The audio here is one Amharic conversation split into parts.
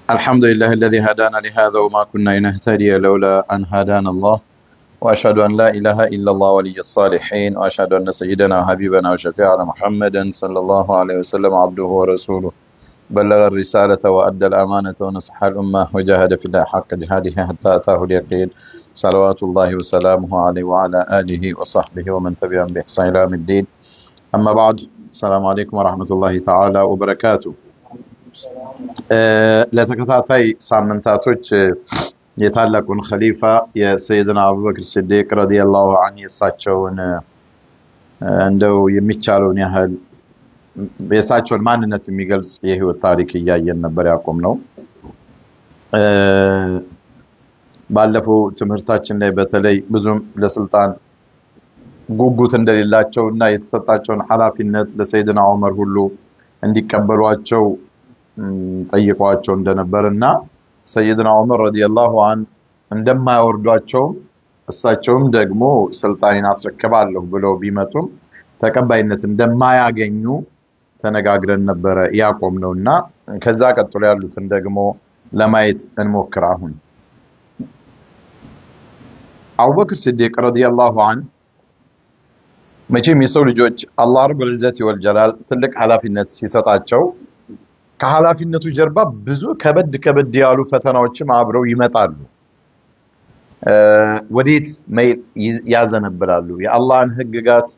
الحمد لله الذي هدانا لهذا وما كنا لنهتدي لولا أن هدانا الله وأشهد أن لا إله إلا الله ولي الصالحين وأشهد أن سيدنا وحبيبنا وشفيعنا محمدا صلى الله عليه وسلم عبده ورسوله بلغ الرسالة وأدى الأمانة ونصح الأمة وجاهد في الله حق جهاده حتى أتاه اليقين صلوات الله وسلامه عليه وعلى آله وصحبه ومن تبعهم بإحسان إلى يوم الدين أما بعد السلام عليكم ورحمة الله تعالى وبركاته ለተከታታይ ሳምንታቶች የታላቁን ኸሊፋ የሰይድና አቡበክር ሲዲቅ ረዲየላሁ ዐንሁ የሳቸውን እንደው የሚቻለውን ያህል የሳቸውን ማንነት የሚገልጽ የህይወት ታሪክ እያየን ነበር ያቆምነው። ባለፈው ትምህርታችን ላይ በተለይ ብዙም ለስልጣን ጉጉት እንደሌላቸውና የተሰጣቸውን ኃላፊነት ለሰይድና ዑመር ሁሉ እንዲቀበሏቸው ጠይቀዋቸው እንደነበርና ሰይድና ዑመር ረዲየላሁ ዐንሁ እንደማይወርዷቸው እሳቸውም ደግሞ ስልጣኔን አስረክባለሁ ብለው ቢመጡም ተቀባይነት እንደማያገኙ ተነጋግረን ነበር ያቆምነውና ከዛ ቀጥሎ ያሉትን ደግሞ ለማየት እንሞክር። አሁን አቡበክር ሲዲቅ ረዲየላሁ ዐንሁ መቼም የሰው ልጆች አላህ ረቡል ዒዘቲ ወልጀላል ትልቅ ኃላፊነት ሲሰጣቸው ከኃላፊነቱ ጀርባ ብዙ ከበድ ያሉ ፈተናዎችም አብረው ይመጣሉ። ወዴት ያዘነብላሉ? የአላህን ህግጋት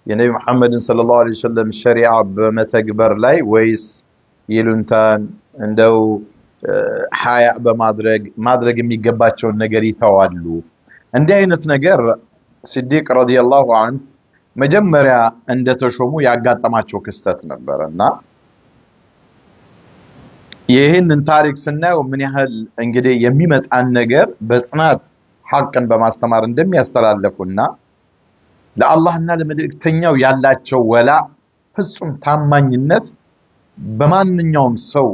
የነብዩ መሐመድን ሰለላሁ ዐለይሂ ወሰለም ሸሪዓ በመተግበር ላይ ወይስ ይሉንታን እንደው ሐያ በማድረግ የሚገባቸውን ነገር ይተዋሉ? እንዲህ አይነት ነገር ሲዲቅ ረዲየላሁ ዐንሁ መጀመሪያ እንደተሾሙ ያጋጠማቸው ክስተት ነበርና ይህንን ታሪክ ስናየው ምን ያህል እንግዲህ የሚመጣን ነገር በጽናት ሐቅን በማስተማር እንደሚያስተላልፉና ለአላህና ለመልእክተኛው ያላቸው ወላ ፍጹም ታማኝነት በማንኛውም ሰው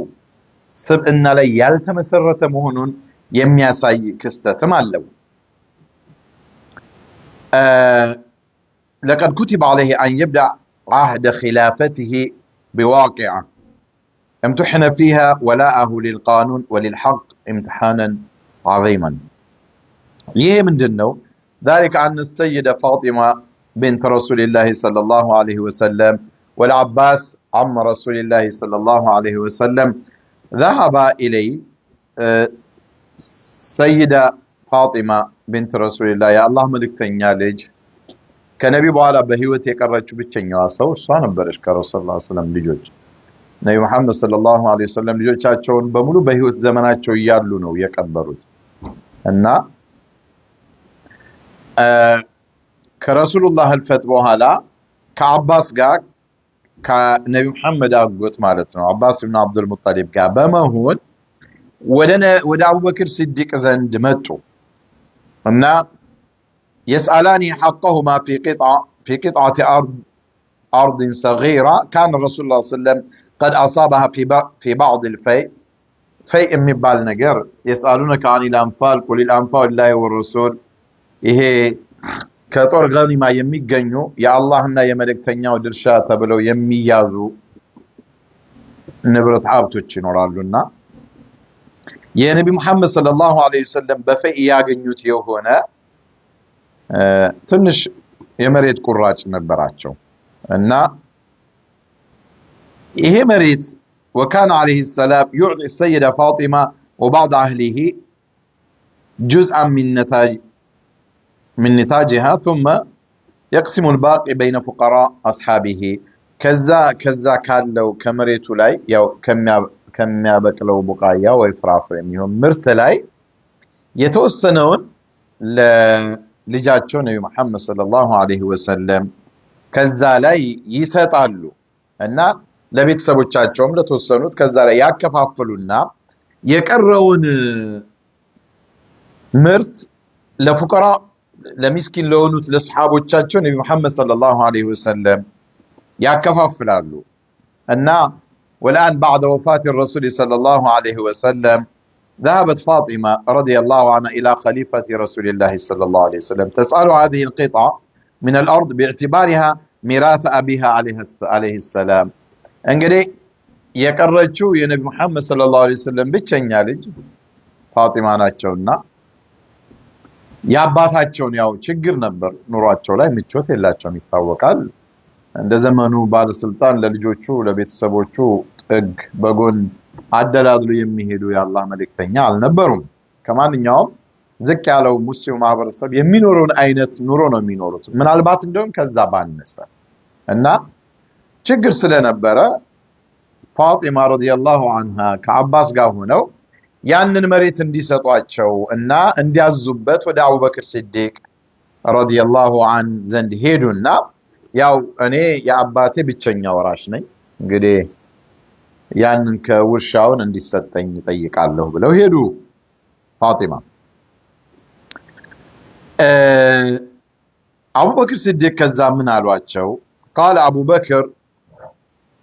ስብዕና ላይ ያልተመሰረተ መሆኑን የሚያሳይ ክስተትም አለው። لقد كتب عليه أن يبدأ عهد خلافته بواقعة امتحن فيها ولاءه للقانون وللحق امتحانا عظيما. ليه من جنو ذلك أن السيدة فاطمة بنت رسول الله صلى الله عليه وسلم والعباس عم رسول الله صلى الله عليه وسلم ذهب إليه. سيدة فاطمة بنت رسول الله يا الله ملك تنيالج كنبي بوالا بهيوت يقرأت بيتشنيوا سو صان برش كرسول الله صلى الله عليه وسلم لجوج ነብዩ መሐመድ ሰለላሁ ዐለይሂ ወሰለም ልጆቻቸውን በሙሉ በህይወት ዘመናቸው ያሉ ነው የቀበሩት እና ከረሱላህ ህልፈት በኋላ ከአባስ ጋር ከነብዩ መሐመድ አጎት ማለት ነው አባስ ኢብኑ አብዱል ሙጠሊብ ጋር በመሆን ወደ አቡበክር ሲዲቅ ዘንድ መጡ እና يسألاني حقهما في قطعة أرض صغيرة كان الرسول صلى الله عليه وسلم قد أصابها في بعض فيء የሚባል ነገር يسألونك عن الأنفال قل الأنفال لله والرسول ይሄ ከጦር ገኒማ የሚገኙ የአላህና የመልእክተኛው ድርሻ ተብለው የሚያዙ ንብረት ሀብቶች ይኖራሉና የነብዩ መሐመድ ሰለላሁ ዐለይሂ ወሰለም በፈይ ያገኙት የሆነ ትንሽ የመሬት ቁራጭ ነበራቸው እና ይሄ መሬት وكان عليه السلام يعطي السيدة فاطمة وبعض أهله جزءا من نتاجها ثم يقسم الباقي بين فقراء أصحابه كذا كان لو كمريت لاي يو كم يبقلو بقايا ويفرافر منهم مرت لاي يتوسنون لجاتشو نبي محمد صلى الله عليه وسلم كذا لاي يسطالو እና ለቤተሰቦቻቸውም ለተወሰኑት ከዛ ላይ ያከፋፍሉና የቀረውን ምርት ለፉቀራ ለሚስኪን ለሆኑት ለሱሐቦቻቸው ነብዩ መሐመድ ሰለላሁ ዐለይሂ ወሰለም ያከፋፍላሉ እና والآن بعد وفاة الرسول صلى الله عليه وسلم ذهبت فاطمة رضي الله عنها إلى خليفة رسول الله صلى الله عليه وسلم تسأل هذه القطعة من الأرض باعتبارها ميراث أبيها عليه السلام እንግዲህ የቀረችው የነቢ መሐመድ ሰለላሁ ዐለይሂ ወሰለም ብቸኛ ልጅ ፋጢማ ናቸውና ያባታቸውን ያው ችግር ነበር ኑሯቸው ላይ ምቾት የላቸውም ይታወቃል። እንደ ዘመኑ ባለስልጣን ለልጆቹ ለቤተሰቦቹ ጥግ በጎን አደላድሉ የሚሄዱ የአላህ መልእክተኛ አልነበሩም። ከማንኛውም ዝቅ ያለው ሙስሊም ማህበረሰብ የሚኖረውን አይነት ኑሮ ነው የሚኖሩት፣ ምናልባት እንደውም ከዛ ባነሰ እና ችግር ስለነበረ ፋጢማ ረዲየላሁ ዐንሃ ከአባስ ጋር ሆነው ያንን መሬት እንዲሰጧቸው እና እንዲያዙበት ወደ አቡበክር ሲዲቅ ረዲየላሁ ዐን ዘንድ ሄዱና ያው እኔ የአባቴ ብቸኛ ወራሽ ነኝ እንግዲህ ያንን ከውርሻውን እንዲሰጠኝ ጠይቃለሁ ብለው ሄዱ። ፋጢማ አቡበክር ሲዲቅ ከዛ ምን አሏቸው? قال أبو بكر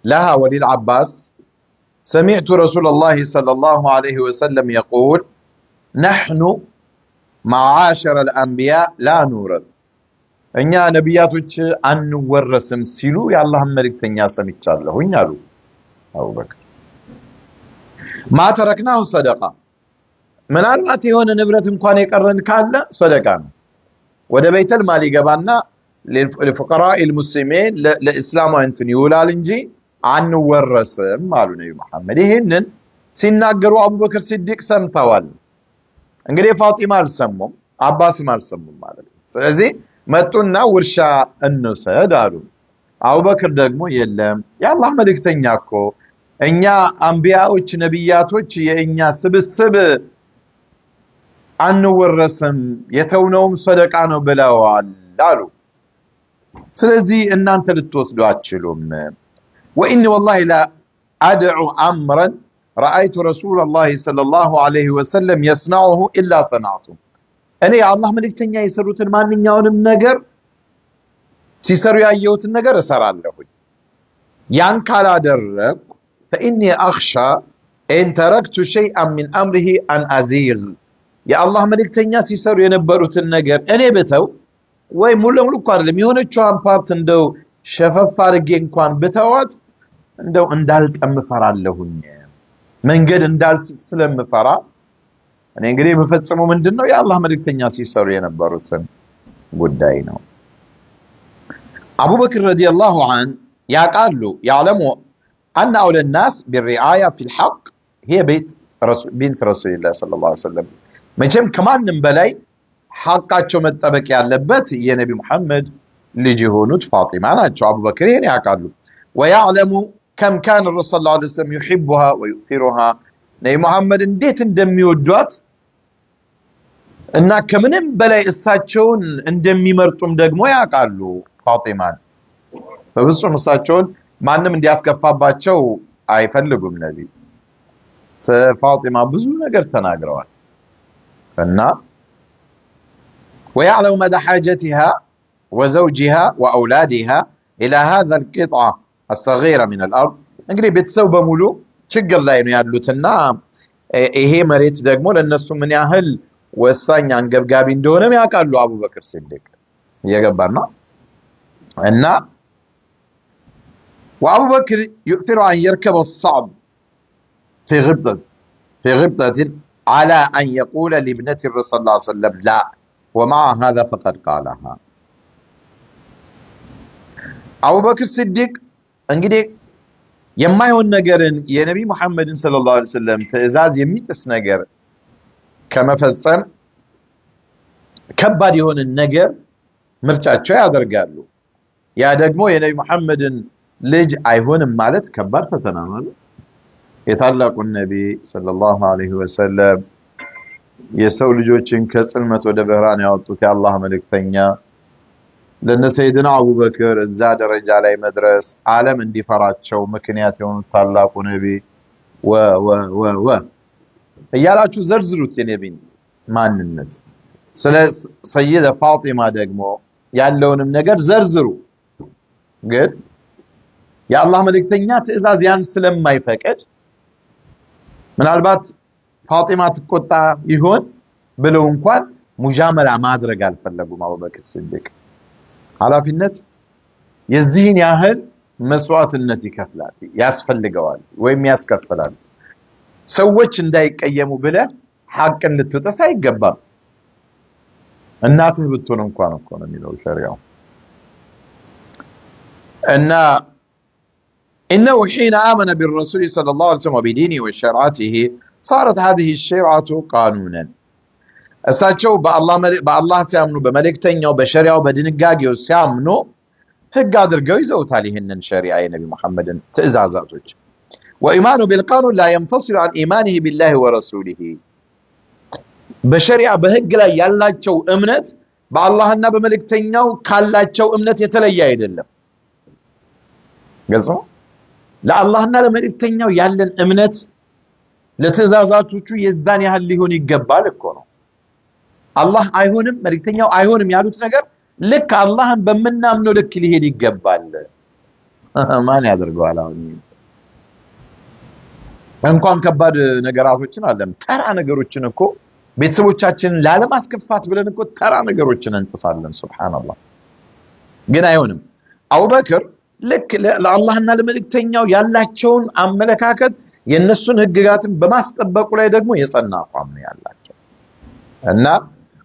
لها وللعباس سمعت رسول الله صلى الله عليه وسلم يقول نحن معاشر الأنبياء لا نورث እኛ ነብያቶች አንወረስም ሲሉ የአላህን መልእክተኛ ሰምቻለሁኝ አሉ አቡበክር። ማ ተረክናሁ ሰደቃ ምናልባት የሆነ ንብረት እንኳን የቀረን ካለ ሰደቃ ነው ወደ ቤተል ማል ይገባና ለፉቀራኢ المسلمين ለእስላማዊ እንትን ይውላል እንጂ አንወረስም አሉ ነብዩ መሐመድ። ይሄንን ሲናገሩ አቡበክር ሲዲቅ ሰምተዋል። እንግዲህ ፋጢማ አልሰሙም አባስም አልሰሙም ማለት ነው። ስለዚህ መጡና ውርሻ እንውሰድ አሉ። አቡበክር ደግሞ የለም የአላህ መልእክተኛ እኮ እኛ አንቢያዎች ነብያቶች የእኛ ስብስብ አንወረስም የተውነውም ሰደቃ ነው ብለዋል አሉ። ስለዚህ እናንተ ልትወስዱ አትችሉም። وإني والله لا أدعو أمرا رأيت رسول الله صلى الله عليه وسلم يصنعه إلا صنعته እኔ አላህ መልእክተኛ የሰሩትን ማንኛውንም ነገር ሲሰሩ ያየሁትን ነገር እሰራለሁ። ያን ካላደረኩ فإني أخشى إن تركت شيئا من أمره أن أزيغ የአላህ መልእክተኛ ሲሰሩ የነበሩትን ነገር እኔ በተው ወይ ሙሉ ለሙሉ እኮ አይደለም የሆነችዋን ፓርት እንደው ሸፈፍ አድርጌ እንኳን በተዋት እንደው እንዳልጠም ፈራለሁኝ መንገድ እንዳልስት ስለምፈራ እኔ እንግዲህ የምፈጽመው ምንድነው የአላህ መልእክተኛ ሲሰሩ የነበሩትን ጉዳይ ነው። አቡበክር ረዲየላሁ ዐን ያቃሉ ያለሙ أن أولى الناس بالرعاية في الحق هي بنت رسول الله صلى الله عليه وسلم መቼም ከማንም በላይ ሐቃቸው መጠበቅ ያለበት የነቢ መሐመድ ልጅ ሆኑት ፋጢማ ናቸው። አቡበክር ይሄን ያቃሉ። ويعلم كم كان الرسول صلى الله عليه وسلم يحبها ويؤثرها ነቢ መሐመድ እንዴት እንደሚወዷት እና ከምንም በላይ እሳቸውን እንደሚመርጡም ደግሞ ያቃሉ ፋጢማን። በፍጹም እሳቸውን ማንም እንዲያስከፋባቸው አይፈልጉም ነቢ። ፋጢማ ብዙ ነገር ተናግረዋል እና ويعلم مدى حاجتها وزوجها وأولادها إلى هذا القطعة الصغيرة من الأرض እንግዲህ ቤተሰብ በሙሉ ችግር ላይ ነው ያሉትና ይሄ መሬት ደግሞ ለነሱ ምን ያህል ወሳኝ አንገብጋቢ እንደሆነ ያውቃሉ አቡበክር ሲዲቅ እየገባና እና وأبو بكر يؤثر أن يركب الصعب في غبطة على أن يقول لابنة الرسول صلى الله عليه وسلم لا ومع هذا فقد قالها أبو بكر الصديق እንግዲህ የማይሆን ነገርን የነቢ መሐመድን ሰለላሁ ዐለይሂ ወሰለም ትእዛዝ የሚጥስ ነገር ከመፈጸም ከባድ የሆነ ነገር ምርጫቸው ያደርጋሉ። ያ ደግሞ የነቢ መሐመድን ልጅ አይሆንም ማለት ከባድ ፈተና ነው። የታላቁ ነቢ ሰለላሁ ዐለይሂ ወሰለም የሰው ልጆችን ከጽልመት ወደ ብርሃን ያወጡት የአላህ መልእክተኛ ለነ ሰይድና አቡበክር እዛ ደረጃ ላይ መድረስ ዓለም እንዲፈራቸው ምክንያት የሆኑት ታላቁ ነቢ እያላችሁ ዘርዝሩት የነቢን ማንነት። ስለ ሰይደ ፋጢማ ደግሞ ያለውንም ነገር ዘርዝሩ። ግን የአላህ መልእክተኛ ትእዛዝ ያን ስለማይፈቀድ ምናልባት ፋጢማ ትቆጣ ይሆን ብለው እንኳን ሙጃመላ ማድረግ አልፈለጉም። አቡበክር ሲዲቅ ኃላፊነት የዚህን ያህል መስዋዕትነት ይከፍላል ያስፈልገዋል ወይም ያስከፍላል ሰዎች እንዳይቀየሙ ብለህ ሐቅን ልትጥስ አይገባም እናትህ ብትሆን እንኳን እኮ ነው የሚለው ሸሪዓው እና إنه حين آمن بالرسول صلى الله عليه وسلم وبدينه وشرعته صارت هذه الشرعة قانونا እሳቸው በአላህ ሲያምኑ በመልእክተኛው በሸሪዓው በድንጋጌው ሲያምኑ ህግ አድርገው ይዘውታል ይሄንን ሸሪዓ የነብዩ መሐመድን ትእዛዛቶች وإيمان بالقانون لا ينفصل عن إيمانه بالله ورسوله በሸሪዓ በህግ ላይ ያላቸው እምነት በአላህና በመልእክተኛው ካላቸው እምነት የተለየ አይደለም ግልጽ ነው ለአላህና ለመልእክተኛው ያለን እምነት ለትእዛዛቶቹ የዛን ያህል ሊሆን ይገባል እኮ ነው አላህ አይሆንም መልእክተኛው አይሆንም ያሉት ነገር ልክ አላህን በመናምነው ልክ ሊሄድ ይገባል ማን ያደርገዋል አሁን እንኳን ከባድ ነገራቶችን አለም ተራ ነገሮችን እኮ ቤተሰቦቻችንን ላለማስከፋት ብለን እኮ ተራ ነገሮችን እንጥሳለን ሱብሃንአላህ ግን አይሆንም አቡበክር ልክ ለአላህና ለመልእክተኛው ያላቸውን አመለካከት የነሱን ህግጋትን በማስጠበቁ ላይ ደግሞ የጸና አቋም ነው ያላቸው እና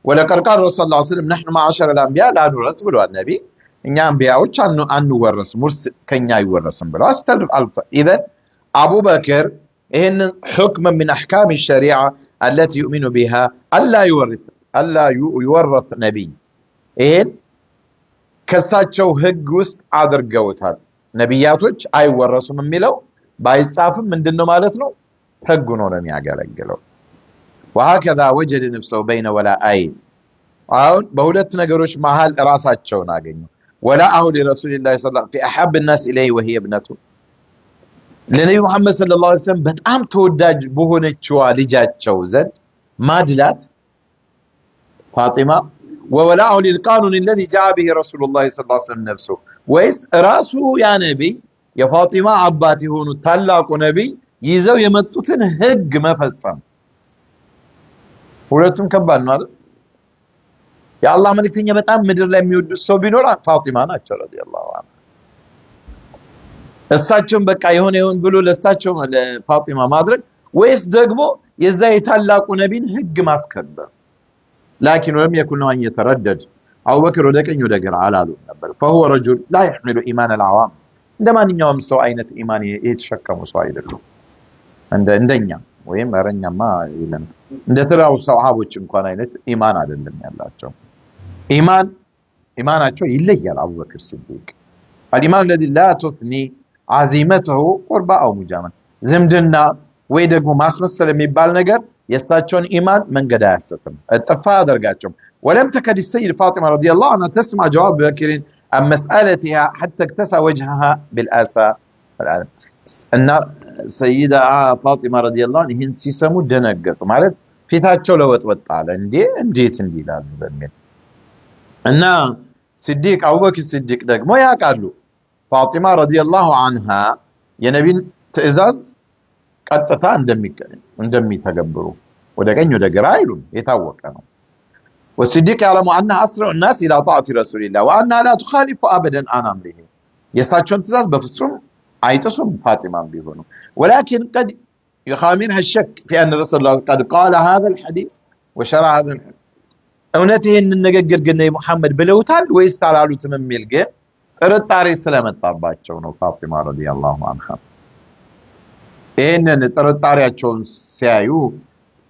ولقد قال رسول الله صلى الله عليه وسلم نحن معاشر الانبياء لا نورث ብሏል ነብይ እኛ አንቢያዎች አንወረስም ውርስ ከኛ ይወረስም ብለው አስተላልፈ اذا ابو بكر ይሄን حكم من احكام الشريعه التي يؤمن بها الا يورث نبي ይሄን ከሳቸው ህግ ውስጥ አድርገውታል ነብያቶች አይወረሱም የሚለው ባይጻፍም ምንድነው ማለት ነው ህግ ነው የሚያገለግለው وهكذا وجد نفسه بين ولاءين አሁን በሁለት ነገሮች መሃል ራሳቸውን አገኙ ولاءه لرسول الله صلى الله عليه وسلم في احب الناس اليه وهي ابنته ለነብዩ መሐመድ ሰለላሁ ዐለይሂ ወሰለም በጣም ተወዳጅ በሆነችዋ ልጃቸው ዘንድ ማድላት ፋጢማ وولاءه للقانون الذي جاء به رسول الله صلى الله عليه وسلم نفسه ويس راسو يا نبي يا فاطمه አባት የሆኑ ታላቁ ነብይ ይዘው የመጡትን ህግ መፈጸም ሁለቱም ከባድ ነው አይደል የአላህ መልእክተኛ በጣም ምድር ላይ የሚወዱት ሰው ቢኖር ፋጢማ ናቸው ረዲየላሁ ዐንሃ እሳቸውም በቃ ይሁን ብሎ ለሳቸው ለፋጢማ ማድረግ ወይስ ደግሞ የዛ የታላቁ ነብይን ህግ ማስከበር لكن لم يكن له أن يتردد أبو بكر ودكن يدقر على نبل فهو رجل لا يحمل إيمان العوام عندما نيوم سو أينة إيمان يتشكم صايد له عندنا وين مرنيا ما يلن عند تراو صحابو كان أينة إيمان على الدنيا الله إيمان أشوا إلا يا أبو بكر الصديق الإيمان الذي لا تثني عزيمته قربا أو مجامل زمدنا ويدقوا ما اسم السلام يبال نجر يستاچون إيمان من قد أحسطم التفاة درقاتهم ولم تكد السيد فاطمة رضي الله عنها تسمع جواب بكر عن مسألتها حتى اكتسى وجهها بالآسى أن سيدة فاطمة رضي الله عنها هن سيسمو دنقت معرف في تاتشو لوت وطالة انديت لازم بمين أن صديق أبو بكر الصديق دق ما يقالوا فاطمة رضي الله عنها ينبي تئزاز ቀጥታ እንደሚተገብሩ ወደ ቀኝ ወደ ግራ አይሉም የታወቀ ነው والصديق يعلم أن أسرع الناس إلى طاعة رسول الله وأنها لا تخالف أبدا عن أمره يستاچون تزاز بفصوم አይጥሱም فاطمة بيقولوا ولكن قد يخامرها الشك في أن رسول الله قد قال هذا الحديث وشرع هذا الحديث እውነቴን ንግግር ግን ሙሐመድ ብለውታል ወይስ አላሉትም የሚል ግን ጥርጣሬ ስለመጣባቸው ነው ፋጢማ ረዲየላሁ ዐንሃ إن ترطارياتهم سيايو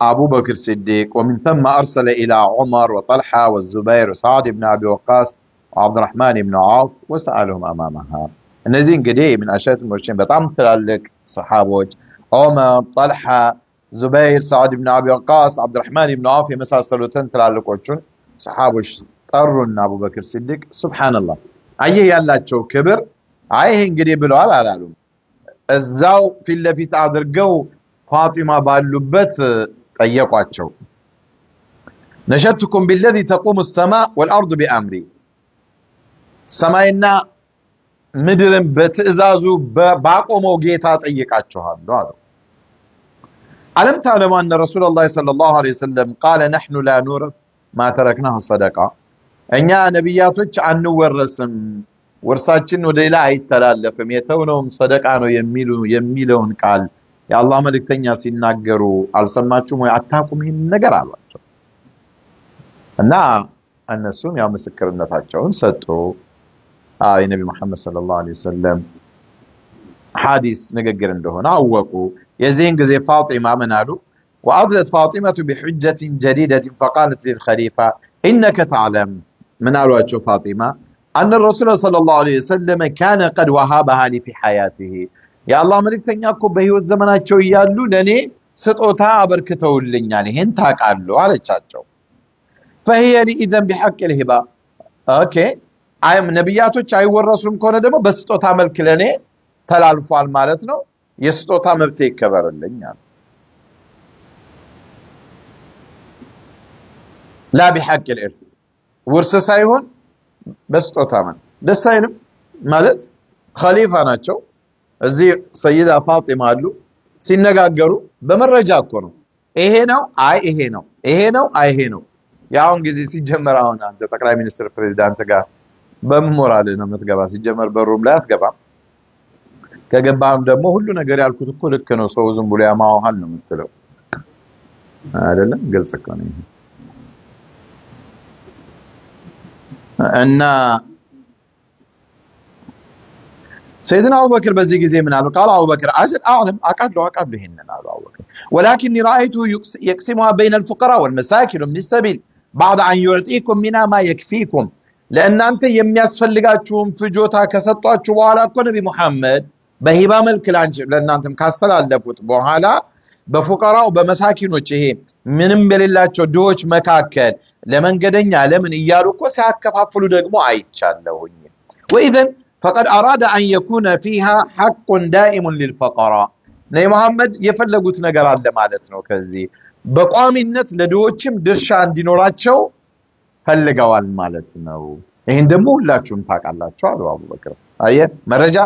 أبو بكر الصديق ومن ثم أرسل إلى عمر وطلحة والزبير وسعد بن أبي وقاص وعبد الرحمن بن عوف وسألهم أمامها النزين قدي من أشياء المرشين بطعم تلالك صحابوج عمر طلحة زبير سعد بن أبي وقاص عبد الرحمن بن عوف مسا سلوتن تلالك وجن صحابوج طرن أبو بكر الصديق سبحان الله أيه يلا تشوف كبر أيه قدي بلوال على علوم እዛው ፊት ለፊት አድርገው ፋጢማ ባሉበት ጠየቋቸው نشدتكم بالذي تقوم السماء والارض بامري ሰማይና ምድርን በትእዛዙ ባቆመው ጌታ ጠይቃችኋለሁ አሉ አለም تعلم ان رسول الله صلى الله عليه وسلم قال نحن لا نورث ما تركناه صدقه እኛ ነብያቶች አንወረስም ወርሳችን ወደ ሌላ አይተላለፍም የተውነውም ሰደቃ ነው የሚለውን ቃል የአላህ መልእክተኛ ሲናገሩ አልሰማችሁም ወይ አታቁም ይሄን ነገር አሏቸው እና እነሱም ያው ምስክርነታቸውን ሰጡ የነብዩ መሐመድ ሰለላሁ ዐለይሂ ወሰለም ሐዲስ ንግግር እንደሆነ አወቁ የዚህን ጊዜ ፋጢማ ምን አሉ وأضلت فاطمة بحجة جديدة فقالت للخليفة إنك تعلم من ألواجه فاطمة أن الرسول صلى الله عليه وسلم كان قد وهبها لي في حياته يا الله ملك تنياكو بهي والزمنات شو يالو لني ستوتا أبركتو اللي يعني هنتاك قالو على تشاتشو فهي لي إذن بحق الهبة أوكي عيم نبياتو تشاي والرسول كونه دمو بس ستوتا ملك لني تلالفو المالتنو يستوتا مبتيك كبر اللي يعني لا بحق الإرث ورث سايهون بس توتامن دس ساينم ማለት خليفه ናቸው እዚህ ሰይዳ ፋጢማ አሉ ሲነጋገሩ በመረጃ እኮ ነው ይሄ ነው አይ ይሄ ነው ይሄ ነው አይ ይሄ ነው ያው እንግዲህ ሲጀመር አሁን አንተ ጠቅላይ ሚኒስትር ፕሬዝዳንት ጋር በሞራል ነው የምትገባ ሲጀመር በሩም ላይ አትገባም ከገባም ደግሞ ሁሉ ነገር ያልኩት እኮ ልክ ነው ሰው ዝም ብሎ ያማዋሃል ነው የምትለው አይደለም ግልጽ እኮ ነው أن سيدنا أبو بكر بزي زي من قال أبو بكر أجل أعلم أقعد له هنا أبو بكر ولكني رأيته يقسمها بين الفقراء والمساكين من السبيل بعد أن يعطيكم منها ما يكفيكم لأن أنت يمياسفل لقاتشوم في جوتا كسطواتشو وعلى كون نبي محمد بهبا ملك لانش لأن أنتم كاسل اللفوت بوحالا بفقراء وبمساكين وشهي من بللاتشو دوش مكاكل لمن قدنيا لمن إيالو كو سيكفافلو دقمو عيتشالوهن وإذن فقد أراد أن يكون فيها حق دائم للفقراء نبي محمد يفلقوت نقران لمالتنو كذي بقوامينت لدوچم درشان دينوراتشو فلقوان مالتنو ይሄን ደሞ ሁላችሁም ታውቃላችሁ አሉ አቡበክር አየ መረጃ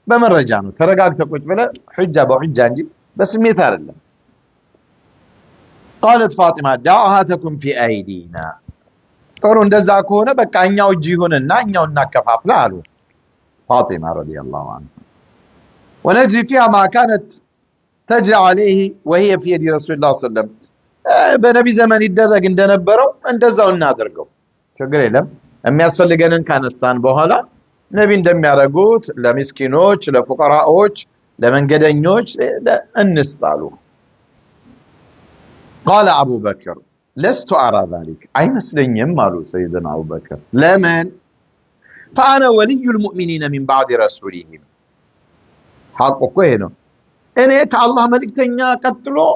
በመረጃ ነው ተረጋግተ ቁጭ ብለ ሁጃ በሁጃ እንጂ በስሜት አይደለም قالت فاطمه دعها تكن في ايدينا ጥሩ እንደዛ ከሆነ በቃ እኛው እጅ ይሁንና እኛው እናከፋፍላ አሉ فاطمه رضي الله عنها ونجري فيها ما كانت تجري عليه وهي في يد رسول الله صلى الله عليه وسلم በነቢ ዘመን ይደረግ እንደነበረው እንደዛው እናደርገው ችግር የለም የሚያስፈልገንን ካነሳን በኋላ ነቢ እንደሚያደርጉት ለምስኪኖች ለፉቀራዎች ለመንገደኞች እንስጣሉ قال أبو بكر لست أرى ذلك أي مسلم مالو سيدنا أبو بكر لمن فأنا ولي المؤمنين من بعد رسولهم حقه كهنو أنا كالله ملك تنيا قتلو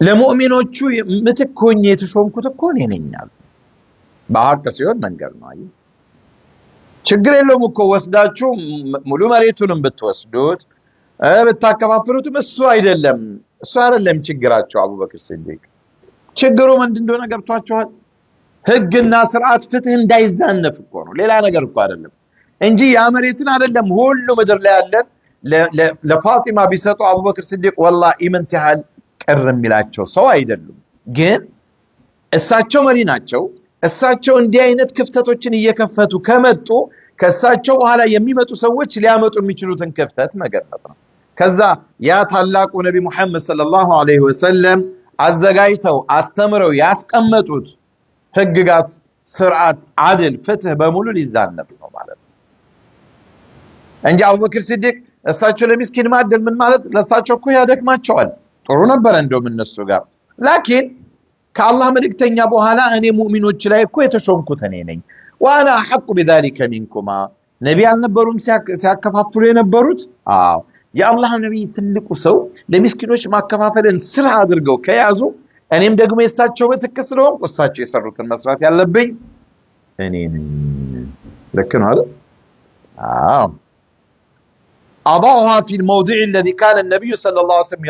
ለሙእሚኖቹ ምትኮኝ የተሾምኩት እኮ ነኝ በሐቅ ሲሆን መንገር ነው አይ ችግር የለውም እኮ ወስዳችሁ ሙሉ መሬቱንም ብትወስዱት ብታከፋፍሉትም እሱ አይደለም ችግራቸው አቡበክር ሲዲቅ ችግሩ ምንድነው ገብቷችኋል ህግና ስርዓት ፍትህ እንዳይዛነፍ እኮ ነው ሌላ ነገር እኮ አይደለም እንጂ ያ መሬትን አይደለም ሁሉ ምድር ላይ ያለን ለፋጢማ ቢሰጡ አቡበክር ሲዲቅ والله ኢምንተሃል ቀርም ይላቸው ሰው አይደሉም ግን እሳቸው መሪ ናቸው እሳቸው እንዲህ አይነት ክፍተቶችን እየከፈቱ ከመጡ ከእሳቸው በኋላ የሚመጡ ሰዎች ሊያመጡ የሚችሉትን ክፍተት መገለጥ ነው ከዛ ያ ታላቁ ነቢ መሐመድ ሰለላሁ ዐለይሂ ወሰለም አዘጋጅተው አስተምረው ያስቀመጡት ህግጋት ስርዓት አድል ፍትህ በሙሉ ሊዛነፍ ነው ማለት ነው እንጂ አቡበክር ሲዲቅ እሳቸው ለሚስኪን ማደል ምን ማለት ለእሳቸው እኮ ያደክማቸዋል ጥሩ ነበር እንደውም እነሱ ጋር ላኪን ከአላህ መልእክተኛ በኋላ እኔ ሙእሚኖች ላይ እኮ የተሾምኩት እኔ ነኝ ዋና حق بذلك منكما ነቢ አልነበሩም ሲያከፋፍሉ የነበሩት አዎ የአላህ ነብይ ትልቁ ሰው ለሚስኪኖች ማከፋፈልን ስራ አድርገው ከያዙ እኔም ደግሞ የሳቸው በትክ ስለሆንኩ እሳቸው የሰሩትን መስራት ያለብኝ እኔ ነኝ ልክ ነው አይደል አዎ أضعها في الموضع الذي كان النبي صلى الله عليه وسلم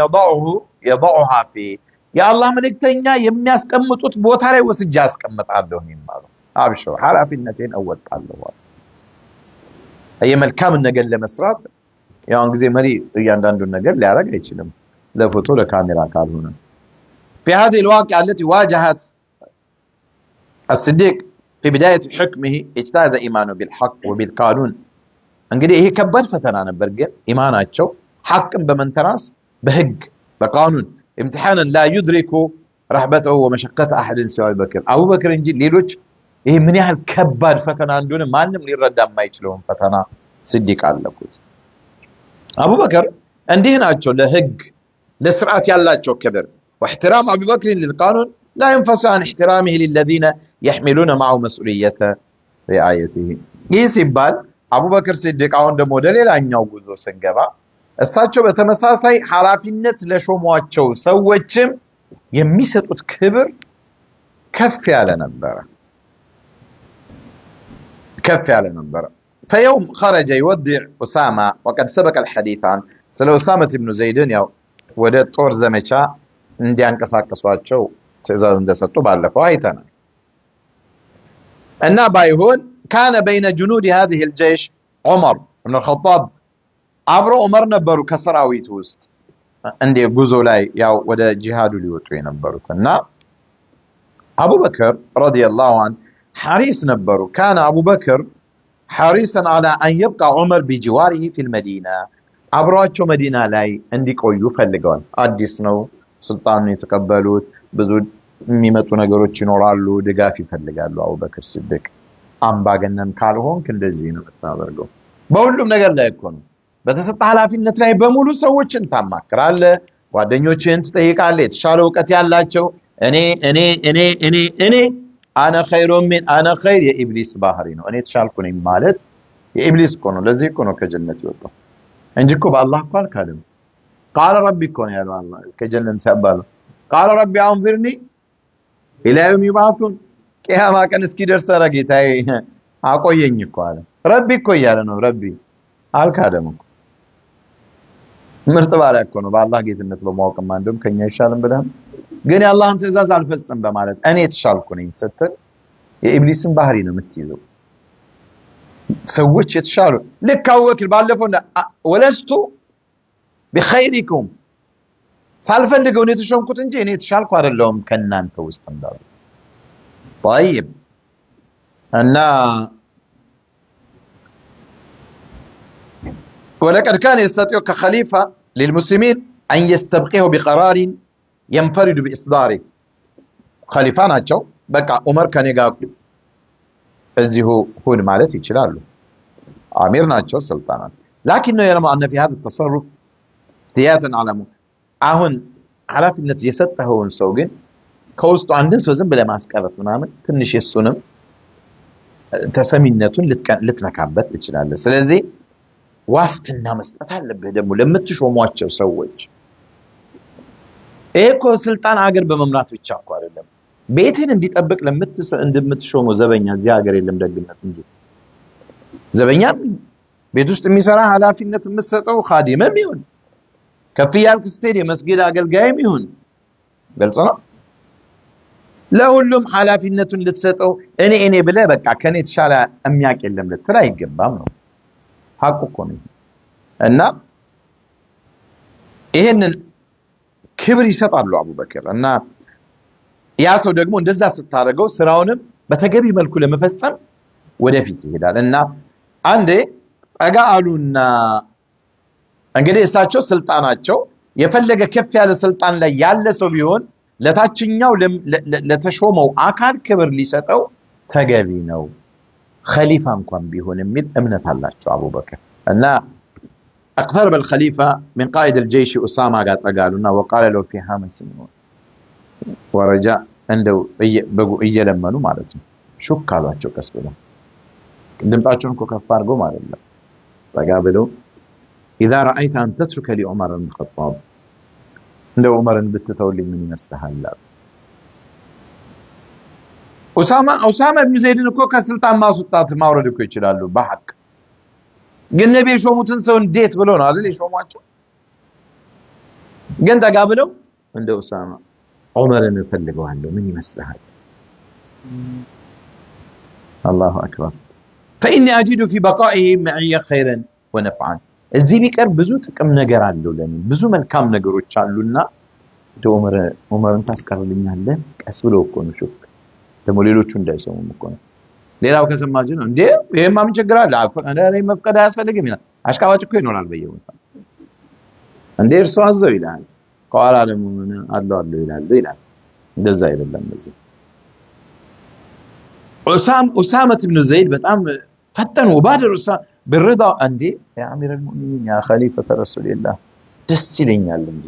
يضعها فيه يا الله ملكتنيا የሚያስቀምጡት ቦታ ላይ ወስጃ አስቀምጣለሁ የሚባለው አብሽው ሐላፊነቴን እወጣለሁ መልካም ነገር ለመስራት ያው ጊዜ መሪ እያንዳንዱን ነገር ሊያረግ አይችልም ለፎቶ ለካሜራ ካልሆነ في هذه الواقعة التي واجهت الصديق في بداية حكمه اجتاز إيمانه بالحق وبالقانون. እንግዲህ ይሄ ከባድ ፈተና ነበር ግን ኢማናቸው ሐቅን በመንተራስ በህግ በቃኑን امتحانا لا يدرك رحبته ومشقته احد سوى ابو بكر ابو بكر እንጂ ሌሎች ይሄ ምን ያህል ከባድ ፈተና እንደሆነ ማንም ሊረዳ የማይችለው ፈተና ሲዲቅ አለኩት አቡ በከር እንዲህ ናቸው ለህግ ለስርዓት ያላቸው ክብር واحترام ابو بكر للقانون لا ينفصل عن احترامه للذين يحملون معه مسؤوليه رعايته ይህ ሲባል አቡበክር ሲዲቅ አሁን ደግሞ ወደ ሌላኛው ጉዞ ስንገባ እሳቸው በተመሳሳይ ሐላፊነት ለሾሟቸው ሰዎችም የሚሰጡት ክብር ከፍ ያለ ነበር فيوم خرج يودع أسامة وقد سبق الحديث عن سلو أسامة بن زيد ያው ወደ ጦር ዘመቻ እንዲያንቀሳቀሷቸው ትዕዛዝ እንደሰጡ ባለፈው አይተናል እና ባይሆን كان بين جنود هذه الجيش عمر بن الخطاب አብሮ ዑመር ነበሩ ከሰራዊት ውስጥ እንደ ጉዞ ላይ ያው ወደ ጂሃዱ ሊወጡ የነበሩትና አቡበከር ረዲየላሁ ዐን حريص ነበሩ كان ابو بكر حريصا على ان يبقى عمر بجواره في المدينه አብሯቸው መዲና ላይ እንዲቆዩ ፈልገዋል አዲስ ነው ሱልጣኑ የተቀበሉት ብዙ የሚመጡ ነገሮች ይኖራሉ ድጋፍ ይፈልጋሉ አቡበክር ሲዲቅ አምባገነን ካልሆንክ እንደዚህ ነው የምታደርገው በሁሉም ነገር ላይ እኮ ነው በተሰጠ ኃላፊነት ላይ በሙሉ ሰዎችን ታማክራለህ ጓደኞችህን ትጠይቃለህ የተሻለ ዕውቀት ያላቸው እኔ انا خير من انا خير የኢብሊስ ባህሪ ነው እኔ ተሻልኩ ነኝ ማለት የኢብሊስ እኮ ነው ለዚህ እኮ ነው ከጀነት ይወጣው እንጂ እኮ በአላህ እኮ አልካለም قال ربي እኮ ነው ያለው አላህ ከጀነት ሲያባሉ قال ربي انظرني الى يوم يبعثون ቂያማ ቀን እስኪደርስ ጌታዬ አቆየኝ እኮ አለ ረቢ እኮ ያለ ነው ረቢ አልካደም እኮ ምርጥ ባሪያ እኮ ነው በአላህ ጌትነት በማወቅ ማንደም ከኛ ይሻልን ብለን ግን የአላህን ትእዛዝ አልፈጽም በማለት እኔ ተሻልኩ ነኝ ስትል የኢብሊስን ባህሪ ነው የምትይዘው ሰዎች የተሻሉ ልክ አወክል ባለፈው ወለስቱ بخيركم ሳልፈልገው ነው የተሾምኩት እንጂ እኔ ተሻልኩ አይደለም ከናንተ ውስጥ እንዳሉ طيب أنا ولقد كان يستطيع كخليفة للمسلمين أن يستبقيه بقرار ينفرد بإصداره خليفة ناتشو بقى عمر كان يقول እዚሁ ሁን ማለት ይችላሉ አሚር ናቸው ስልጣናት لكنه يرى أن في هذا التصرف احتياطا على አሁን ኃላፊነት የሰጠኸውን ሰው ግን ከውስጡ አንድን ሰው ዝም ብለህ ማስቀረት ምናምን ትንሽ የሱንም ተሰሚነቱን ልትነካበት ትችላለህ ስለዚህ ዋስትና መስጠት አለብህ ደግሞ ለምትሾሟቸው ሰዎች እኮ ስልጣን ሀገር በመምራት ብቻ እኮ አይደለም ቤትን እንዲጠብቅ እንደምትሾመው ዘበኛ እዚህ ሀገር የለም ደግነት እንጂ ዘበኛ ቤት ውስጥ የሚሰራ ኃላፊነት የምትሰጠው ኻዲምም ይሁን ከፍያል ክስቴድ የመስጊድ አገልጋይም ይሁን ግልጽ ነው ለሁሉም ኃላፊነቱን ልትሰጠው እኔ ብለህ በቃ ከኔ ተሻለ የሚያቅ የለም ልትል አይገባም ነው ሐቁ እኮ ነው እና ይሄንን ክብር ይሰጣሉ አቡበከር እና ያ ሰው ደግሞ እንደዛ ስታረገው ስራውንም በተገቢ መልኩ ለመፈጸም ወደፊት ይሄዳል እና አንዴ ጠጋ አሉና እንግዲህ እሳቸው ስልጣናቸው የፈለገ ከፍ ያለ ስልጣን ላይ ያለ ሰው ቢሆን ለታችኛው ለተሾመው አካል ክብር ሊሰጠው ተገቢ ነው ኸሊፋ እንኳን ቢሆን የሚል እምነት አላቸው አቡበከር እና اقترب الخليفة من قائد الجيش أسامة قالوا وقال له في حامس ورجاء عنده يلمنوا معناته شو قالوا كسبوا دمتاچون كو كفارغو ማለት ተጋብለው اذا رايت ان تترك لي عمر بن الخطاب እንደው ዑመርን ብትተውልኝ ምን ይመስልሃል ኡሳማ ኢብኑ ዘይድን እኮ ከስልጣን ማስወጣት ማውረድ እኮ ይችላሉ በሐቅ ግን ነብይ ሾሙትን ሰው እንዴት ብሎ ነው አይደል የሾሟቸው ግን ተጋብለው እንደ ኡሳማ ዑመርን ፈልገዋለሁ ምን ይመስልሃል الله اكبر فاني اجد في بقائه معي خيرا ونفعا እዚህ ቢቀር ብዙ ጥቅም ነገር አለው ለኔ ብዙ መልካም ነገሮች አሉና ዑመርን ታስቀርልኛለህ ቀስ ብሎ እኮ ነው ሹክ ደግሞ ሌሎቹ እንዳይሰሙም እኮ ነው ሌላው ከሰማጅ ነው እንዴ ይሄማ ምን ችግር አለ እኔ መፍቀድ አያስፈልግም ይላል አሽቃባጭ እኮ ይኖራል በየቦታው እንዴ እርሱ አዘው ይላል ከኋላ ደግሞ ምን አለው ይላል እንደዛ አይደለም እዚህ أسامة بن زيد በጣም ፈጠኑ وبادر بالرضا እንዴ يا امير المؤمنين يا خليفة رسول الله ደስ ይለኛል እንጂ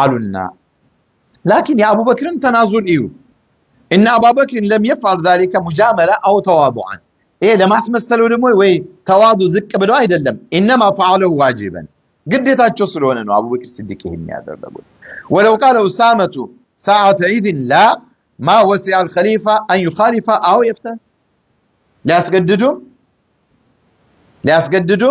አሉና لكن يا ابو بكر تنازل እዩ ان ابو بكر لم يفعل ذلك مجامله او تواضعا ይሄ ለማስመሰለው ደግሞ ወይ ተዋዱ ዝቅ ብለው አይደለም انما فعله واجبا ግዴታቸው ስለሆነ ነው አቡበክር ሲዲቅ ይሄን ያደረጉት ولو قال أسامة ساعة عيد لا ما وسع الخليفة أن يخالف أو يفتن ሊያስገድዱ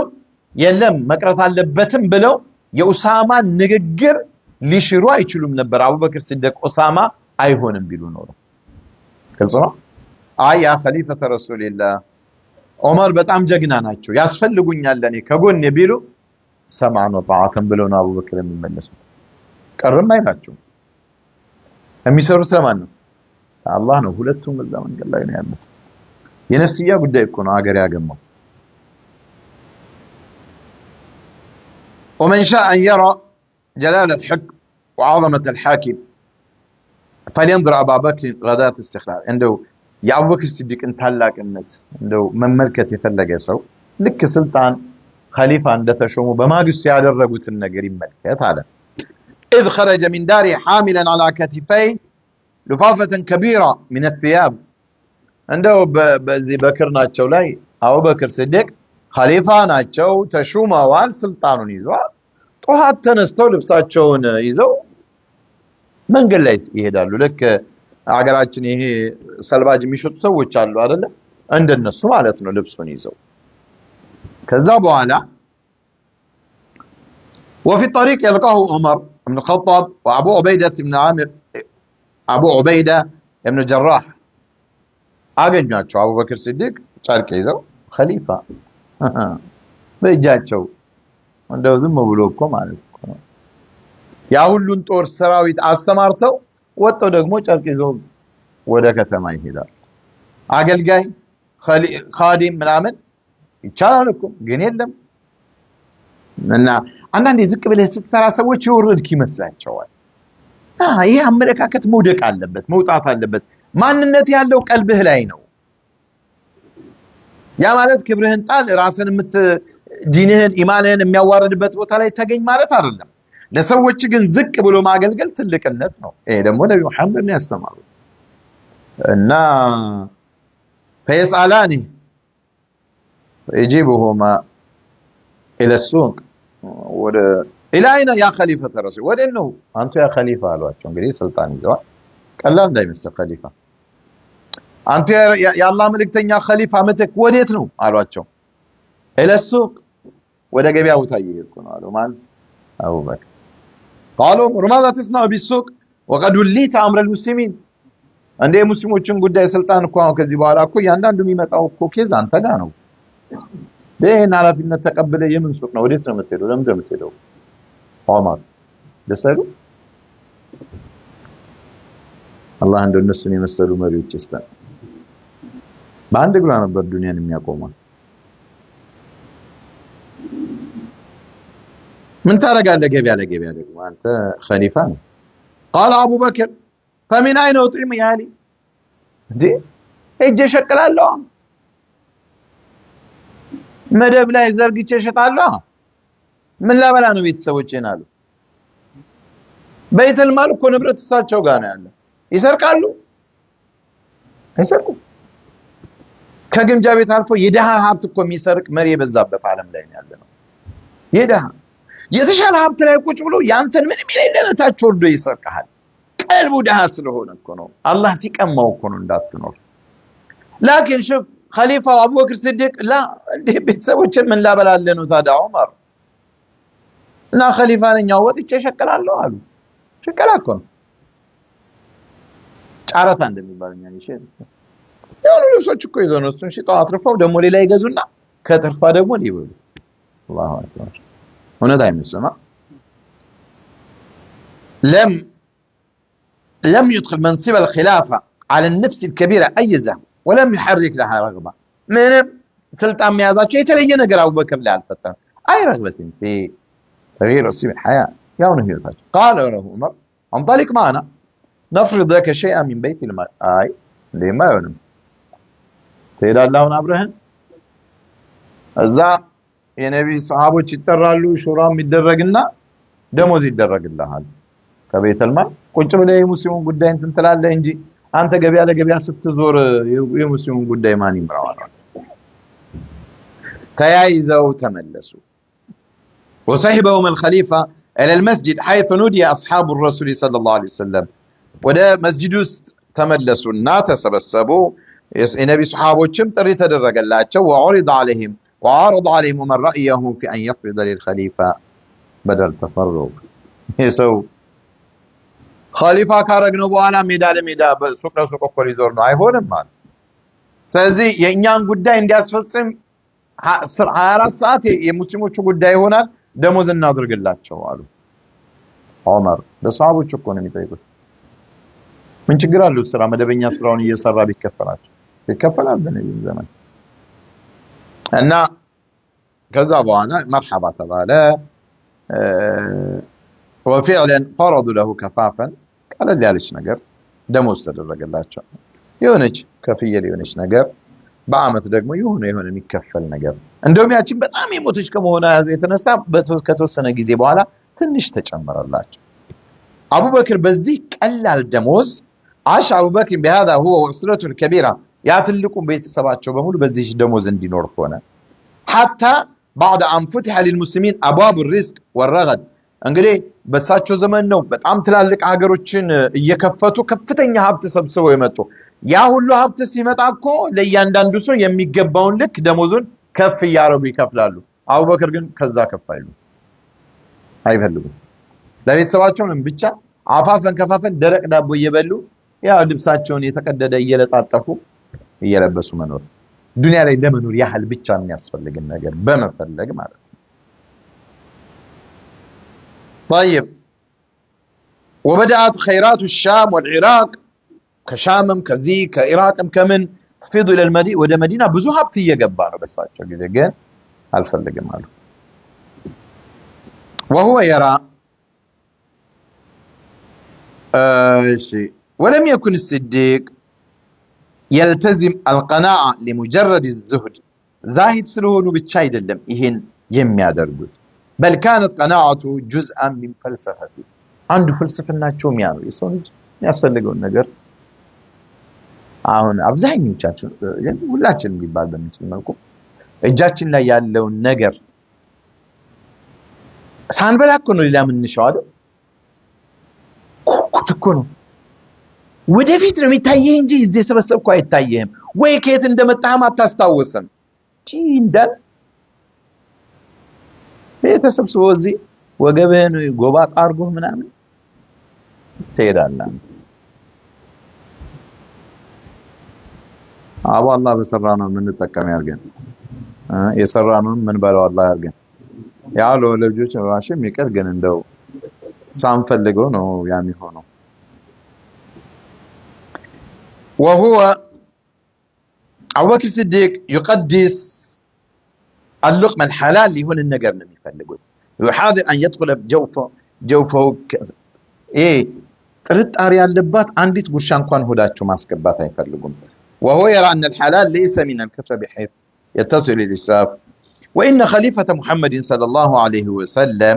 የለም መቅረት አለበትም ብለው የኡሳማ ንግግር ሊሽሩ አይችሉም ነበር አቡበክር ሲዲቅ ኡሳማ አይሆንም ቢሉ ነው ግልጽ ነው ያ ኸሊፈተ ረሱልላህ ዑመር በጣም ጀግና ናቸው ያስፈልጉኛል ለኔ ከጎን ቢሉ ሰማን ወጣዓተን ብለው ነው አቡበክር የሚመለሱት ቀርም አይላቸው የሚሰሩት ለማን ነው አላህ ነው ሁለቱም እዛ መንገድ ላይ ነው ያሉት የነፍስያ ጉዳይ እኮ ነው አገር ያገመው ومن شاء أن يرى جلال الحكم وعظمة الحاكم فلينظر أبا بكر غداة استخلاف عنده يا أبو بكر الصديق انت هلاك النت عنده مملكة يفلق يسو لك سلطان خليفة عند تشومه بما قص يعرقوا النقري ملكة هذا إذ خرج من داره حاملا على كتفيه لفافة كبيرة من الثياب عنده بذي بكر ناتشو لاي أبو بكر الصديق خليفة ناتشو تشومه وال سلطان يزوا طوحات تنستو لبساتشون يزو من قال ليس يهدالو لك አገራችን ይሄ ሰልባጅ የሚሸጡ ሰዎች አሉ አይደለ እንደነሱ ማለት ነው ልብሱን ይዘው ከዛ በኋላ وفي الطريق يلقاه عمر بن الخطاب وابو عبيده بن عامر ابو عبيده بن الجراح አገኛቸው አቡበክር ሲዲቅ ጨርቅ ይዘው ኸሊፋ በእጃቸው እንደው ዝም ብሎ እኮ ማለት እኮ ያ ሁሉን ጦር ሰራዊት አሰማርተው ወጣው ደግሞ ጨርቅ ይዘው ወደ ከተማ ይሄዳል አገልጋይ ኻዲም ምናምን ይቻላል እኮ ግን የለም እና አንዳንዴ ዝቅ ብለህ ስትሰራ ሰዎች ይወርድክ ይመስላቸዋል ይሄ አመለካከት መውደቅ አለበት መውጣት አለበት ማንነት ያለው ቀልብህ ላይ ነው ያ ማለት ክብርህን ጣል ራስን ዲንህን ኢማንህን የሚያዋርድበት ቦታ ላይ ተገኝ ማለት አይደለም ለሰዎች ግን ዝቅ ብሎ ማገልገል ትልቅነት ነው ይሄ ደግሞ ነብዩ መሐመድ ነው ያስተማሩት እና فيسألاني يجيبهما إلى السوق إلى أين يا خليفة الرسول ولأنه أنت يا خليفة አሏቸው እንግዲህ ስልጣን ይዘዋል ቀላል እንዳይመስል ኸሊፋ አንተ ያ አላህ መልእክተኛ ኸሊፋ መተክ ወዴት ነው አሏቸው إلى السوق ወደ ገበያ ቦታ እየሄድኩ ነው አሉ ማን አቡበክር قالوا ماذا تصنع بالسوق وقد وليت امر المسلمين እንደ ሙስሊሞችን ጉዳይ ስልጣን እኮ ከዚህ በኋላ እኮ ያንዳንዱ የሚመጣው እኮ ኬዝ አንተ ጋር ነው ደህና ኃላፊነት ተቀበለ የምን ሱቅ ነው ወዴት ነው የምትሄደው ለምን እንደምትሄደው ዑመር ደሰሉ አላህ እንደነሱን የመሰሉ መሪዎች ይስጠን በአንድ ግራ ነበር ዱንያን የሚያቆመው من ታረጋለህ ገበያ ለገበያ ደግሞ አንተ ኸሊፋ ነህ قال ابو بكر فمن اين اطعم يالي እንዴ እጄ ሸቀላለሁ መደብ ላይ ዘርግቼ ሸጣለሁ ምን ላበላ ነው ቤተሰቦቼን አሉ በይተል ማል እኮ ንብረት እሳቸው ጋር ነው ያለው ይሰርቃሉ አይሰርቁ ከግምጃ ቤት አልፎ የደሃ ሀብት እኮ የሚሰርቅ መሪ የበዛበት ዓለም ላይ ነው ያለው የደሃ የተሻለ ሀብት ላይ ቁጭ ብሎ ያንተን ምንም የሌለነታች ወርዶ ይሰርቃል ቀልቡ ደሃ ስለሆነ እኮ ነው አላህ ሲቀማው እኮ ነው እንዳትኖር لكن شوف خليفه ابو بكر الصديق لا እንደ ቤተሰቦችን ምን ላበላለ ነው ታዲያ ዑመር እና ኸሊፋ ነኝ ወጥቼ ሸቀላለሁ አሉ ሸቀላኮ ጫራታ እንደሚባልኛ ይሸ ያው ልብሶች እኮ ይዘው ነው እሱን ሽጣው አትርፈው ደግሞ ሌላ ይገዙና ከትርፋ ደግሞ ሊበሉ አላሁ አክበር هنا دائما السماء لم يدخل منصب الخلافة على النفس الكبيرة أي زهم ولم يحرك لها رغبة من سلطان ميازاتشو يتلي نقر أبو بكر لها الفترة أي رغبة في تغيير أسلوب الحياة يا ونهي قال له عمر انطلق معنا نفرض لك شيئا من بيت المال أي ليه ما يونم تيدا اللهون أبرهن الزا የነቢ ሰሃቦች ይጠራሉ ሹራም ይደረግና ደሞዝ ይደረግልሃል ከቤተል ማል ቁጭ ብለህ የሙስሊሙን ጉዳይ እንትን ትላለህ እንጂ አንተ ገበያ ለገበያ ስትዞር የሙስሊሙን ጉዳይ ማን ይምራዋል ተያይዘው ተመለሱ وصحبهم الخليفة إلى المسجد حيث نودي أصحاب الرسول صلى الله عليه وسلم وده مسجد تملسوا الناس تسبسبوا النبي صحابوچم ጥሪ ተደረገላቸው وعرض عليهم من رأيه في أن يفرض للخليفة بدل تفرق يسو خليفة كارغنو بوالا ميدا لميدا سوق لسوق كوريدور نو አይሆንም ማለት ስለዚህ የኛን ጉዳይ እንዲያስፈጽም 24 ሰዓት የሙስሊሞቹ ጉዳይ ይሆናል ደሞዝ እናድርግላቸው አሉ ዑመር ለሷሃቦች እኮ ነው የሚጠይቁት ምን ችግር አለው ስራ መደበኛ ስራውን እየሰራ ቢከፈላቸው ይከፈላል በነዚህ ዘመን እና ከዛ በኋላ መርሐባ ተባለ وفعلا فرضوا له كفافا قال لي ያለች ነገር ደሞዝ ተደረገላቸው የሆነች ከፍየል የሆነች ነገር በአመት ደግሞ የሆነ የሚከፈል ነገር እንደውም ያቺን በጣም የሞተች ከመሆኗ የተነሳ ከተወሰነ ጊዜ በኋላ ትንሽ ተጨመረላቸው አቡበክር በዚህ ቀላል ደሞዝ አሽ አቡበክር بهذا هو واسرته الكبيره ያ ትልቁ ቤተሰባቸው በሙሉ በዚህ ደሞዝ እንዲኖር ሆነ حتى بعد ان فتح للمسلمين ابواب الرزق والرغد እንግዲህ በሳቸው ዘመን ነው በጣም ትላልቅ ሀገሮችን እየከፈቱ ከፍተኛ ሀብት ሰብስበው የመጡ ያ ሁሉ ሀብት ሲመጣኮ ለእያንዳንዱ ሰው የሚገባውን ልክ ደሞዙን ከፍ ያረጉ ይከፍላሉ አቡበክር ግን ከዛ ከፍ አይፈልጉም ለቤተሰባቸውም ብቻ አፋፈን ከፋፈን ደረቅ ዳቦ እየበሉ ያ ልብሳቸውን የተቀደደ እየለጣጠፉ እየለበሱ መኖር ዱንያ ላይ ለመኖር ያህል ብቻ የሚያስፈልግ ነገር በመፈለግ ማለት ነው طيب وبدأت خيرات الشام والعراق كشامم كزي كعراقم كمن تفيض الى المدينه وده مدينه ብዙ ሀብት እየገባ ነው በሳቸው ጊዜ ግን አልፈልግም አሉ وهو يرى شيء ولم يكن الصديق يلتزم القناعه لمجرد الزهد زاهد ስለሆኑ ብቻ አይደለም ይሄን የሚያደርጉት بل كانت قناعته جزءا من فلسفته አንዱ ፍልስፍናቸው የሚያነው የሰው ልጅ ያስፈልገውን ነገር አሁን አብዛኞቻችን ሁላችንም ቢባል በሚችል መልኩ እጃችን ላይ ያለውን ነገር ሳንበላ እኮ ነው ሌላ ምን እንሻው አይደል እኮ ነው ወደፊት ነው የሚታየህ እንጂ እዚህ ሰበሰብኩ አይታየህም ወይ ከየት እንደመጣህም አታስታውስም ቺንዳል የተሰብስቦ እዚህ ወገበህን ጎባጥ አርጎ ምናምን ትሄዳለህ አባ አላህ በሰራነው ምን ተጠቀም ያርገን የሰራነው ምን ባለው አላህ ያርገን ያለው ለልጆች ራሽም ይቀር ግን እንደው ሳንፈልገው ነው የሚሆነው وهو أبو بكر الصديق يقدس اللقمة الحلال اللي هو النجر اللي يفلقون يحاذر أن يدخل جوفه إيه ترد أريال لبات عندي تقرشان كون هداتشو ماسكبات يفلقون وهو يرى أن الحلال ليس من الكفر بحيث يتصل الإسراف وإن خليفة محمد صلى الله عليه وسلم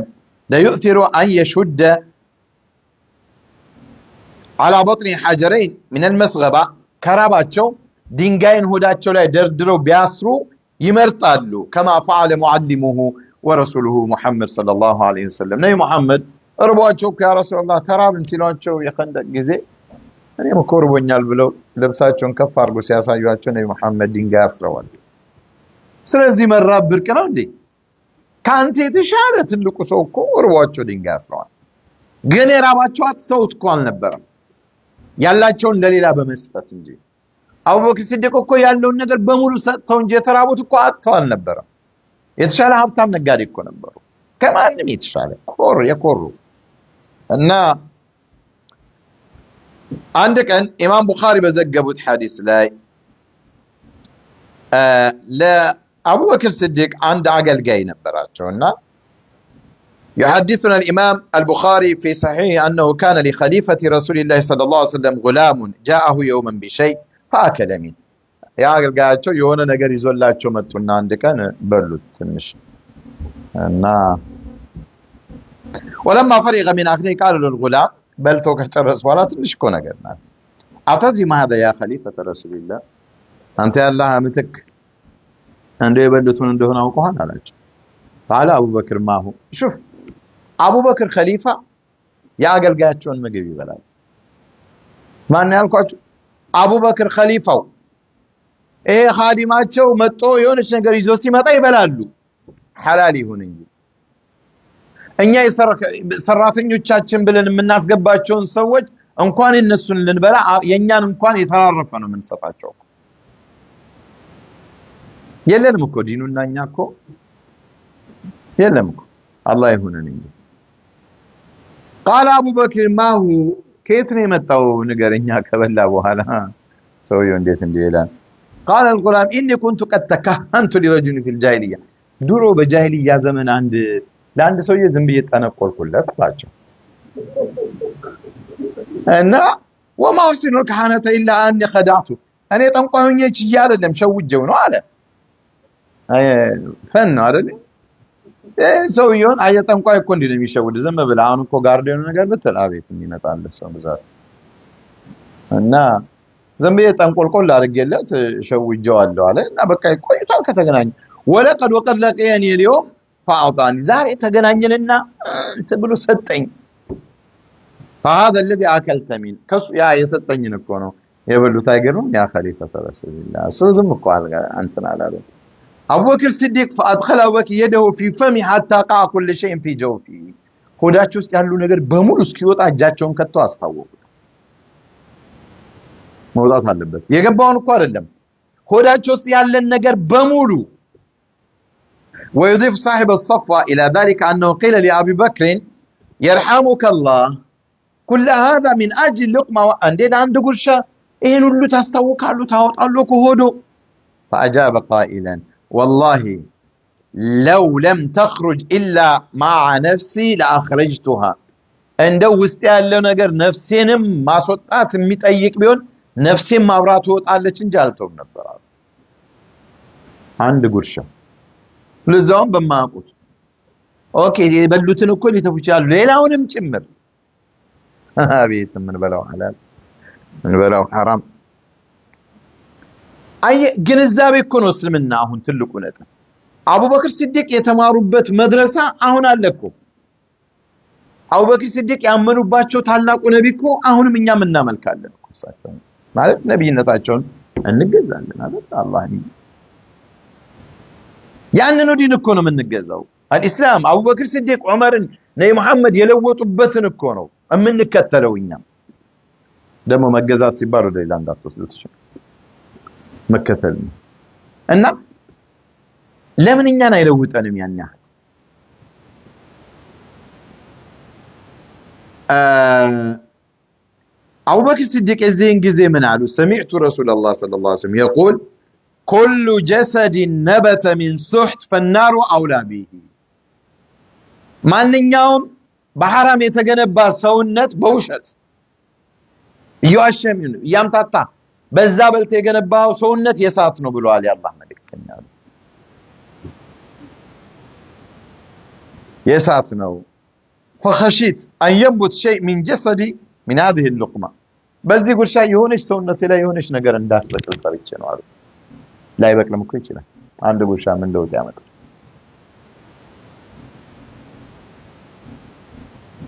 لا يؤثر أن يشد على بطن حجرين من المسغبة كراباتشو دينجاين هداتشو لا يدردرو بياسرو يمرطالو كما فعل معلمه ورسوله محمد صلى الله عليه وسلم نبي محمد ربواتشو يا رسول الله ترابن سيلواتشو يخندق جزي እኔ መኮርቦኛል ብለው ልብሳቸውን ከፍ አድርጎ ሲያሳዩአቸው ነብይ መሐመድ ድንጋይ አስረዋል ስለዚህ መራብ ብርቅ ነው እንዴ ካንተ የተሻለ ትልቁ ሰው እኮ ወርዋቸው ድንጋይ አስረዋል ግን የራባቸው አጥተውት እኮ አልነበረም ያላቸውን ለሌላ በመስጠት እንጂ አቡበክር ሲዲቅ እኮ ያለውን ነገር በሙሉ ሰጥተው እንጂ የተራቡት እኮ አጥተው አልነበረም የተሻለ ሀብታም ነጋዴ እኮ ነበሩ ከማንም የተሻለ የኮሩ እና አንድ ቀን ኢማም ቡኻሪ በዘገቡት ሐዲስ ላይ ለአቡ በክር ስዲቅ አንድ አገልጋይ ነበራቸውና يحدثنا الإمام البخاري في صحيح أنه كان لخليفة رسول الله صلى الله عليه وسلم غلام جاءه يوما بشيء فأكل منه يا አገልጋያቸው የሆነ ነገር ይዞላቸው መጡና አንድ ቀን በሉት ትንሽ እና ولما فرغ من أكله قال للغلام በልቶ ከጨረሰ በኋላ ትንሽ እኮ ነገር ናት أتدري ما هذا يا خليفة رسول الله አንተ ያላህ ምትክ እንደው የበሉትን እንደሆነ አውቀዋል አላቸው قال أبو بكر ما هو شوف أبو بكر خليفة يا አገልጋያቸውን ምግብ ይበላል ማን ያልኳችሁ አቡ በክር ኸሊፋው ኻዲማቸው መጥቶ የሆነች ነገር ይዞ ሲመጣ ይበላሉ ሐላል ይሁን እንጂ እኛ ሰራተኞቻችን ብለን የምናስገባቸውን ሰዎች እንኳን እነሱን ልንበላ የኛን እንኳን የተራረፈ ነው የምንሰጣቸው የለንም እኮ ዲኑና እኛ እኮ የለም እኮ አላህ ይሁነን እንጂ قال ابو بكر ما هو كيف ነው የመጣው ንገረኛ ከበላ በኋላ ሰውየው እንዴት እንደይላል قال الغلام اني كنت قد تكهنت لرجل في الجاهليه ድሮ በጃሂልያ ዘመን ለአንድ ሰውዬ ዝም ብዬ ጠነቆልኩለት አላቸው እና وما حسن الكهانه الا اني خدعته እኔ ጠንቋዩኝ አይደለም ሸውጀው ነው አለ ፈን አይደል ሰውየውን አየጠንቋይ እኮ እንዴ ነው የሚሸውድ ዝም ብለ አሁን እኮ ጋርዲያኑ ነገር ብትል አቤት የሚመጣል ሰው ብዛት እና ዝም ብዬ ጠንቆልቆል አድርጌለት ሸውጀዋለሁ አለ እና በቃ ቆይቷል ከተገናኘ ወለቀድ ወቀለቀየኒ اليوم فاعطاني ዛሬ ተገናኘንና ተብሎ ሰጠኝ فهذا الذي اكلت من ከሱ ያ የሰጠኝን እኮ ነው የበሉት አይገርም ያ خليفة رسول الله ዝም እኮ አንተና አላለ أبو بكر الصديق فأدخل أبو بكر يده في فمه حتى قع كل شيء في جوفه ሆዳቸው ውስጥ ያሉ ነገር በሙሉ እስኪወጣ እጃቸውን ከቶ አስታወቁ መውጣት አለበት የገባውን እኮ አይደለም ሆዳቸው ውስጥ ያለን ነገር በሙሉ ويضيف صاحب الصفوة إلى ذلك أنه قيل لأبي بكر يرحمك الله كل هذا من أجل لقمة وأندين عند قرشة إيه نقول تستوك له تعوط كهودو فأجاب قائلا والله لو لم تخرج إلا مع نفسي لأخرجتها እንደው ውስጥ ያለው ነገር ነፍሴንም ማስወጣት የሚጠይቅ ቢሆን ነፍሴን ማብራት ወጣለች እንጂ አልተውም ነበር አንድ ጉርሻ ለዛውም በማያውቁት ኦኬ የበሉትን እኮ ሊተፉ ይችላሉ ሌላውንም ጭምር አቤት ምን በላው ሐላል ምን በላው حرام አይ ግንዛቤ እኮ ነው እስልምና አሁን ትልቁ ነጥብ አቡበክር ሲዲቅ የተማሩበት መድረሳ አሁን አለኮ አቡበክር ሲዲቅ ያመኑባቸው ታላቁ ነብይ እኮ አሁንም እኛም እናመልካለን እኮ ሳይሆን ማለት ነብይነታቸውን እንገዛለን አይደል አላህ ያንን ዲን እኮ ነው የምንገዛው الاسلام አቡበክር ሲዲቅ ዑመርን ነብይ መሐመድ የለወጡበትን እኮ ነው የምንከተለው እኛም ደግሞ መገዛት ሲባል ወደ ሌላ እንዳትወስዱት መከተል እና ለምን እኛን አይለውጠንም ያኛ أبو بكر الصديق الزين جزي من علو سمعت رسول الله صلى الله عليه وسلم يقول كل جسد نبت من سحت فالنار أولى به ማንኛውም በሐራም የተገነባ ሰውነት በውሸት ይዋሸም ያምታታ በዛ በልተ የገነባው ሰውነት የሳት ነው ብሏል ያላህ መልእክተኛ የሳት ነው فخشيت ان ينبت شيء من جسدي من هذه اللقمه በዚህ ጉርሻ የሆነች ሰውነቴ ላይ የሆነች ነገር እንዳትበቅል ፈርቼ ነው አሉ ላይ በቅልም እኮ ይችላል አንድ ጉርሻ ምን ለውጥ ያመጣል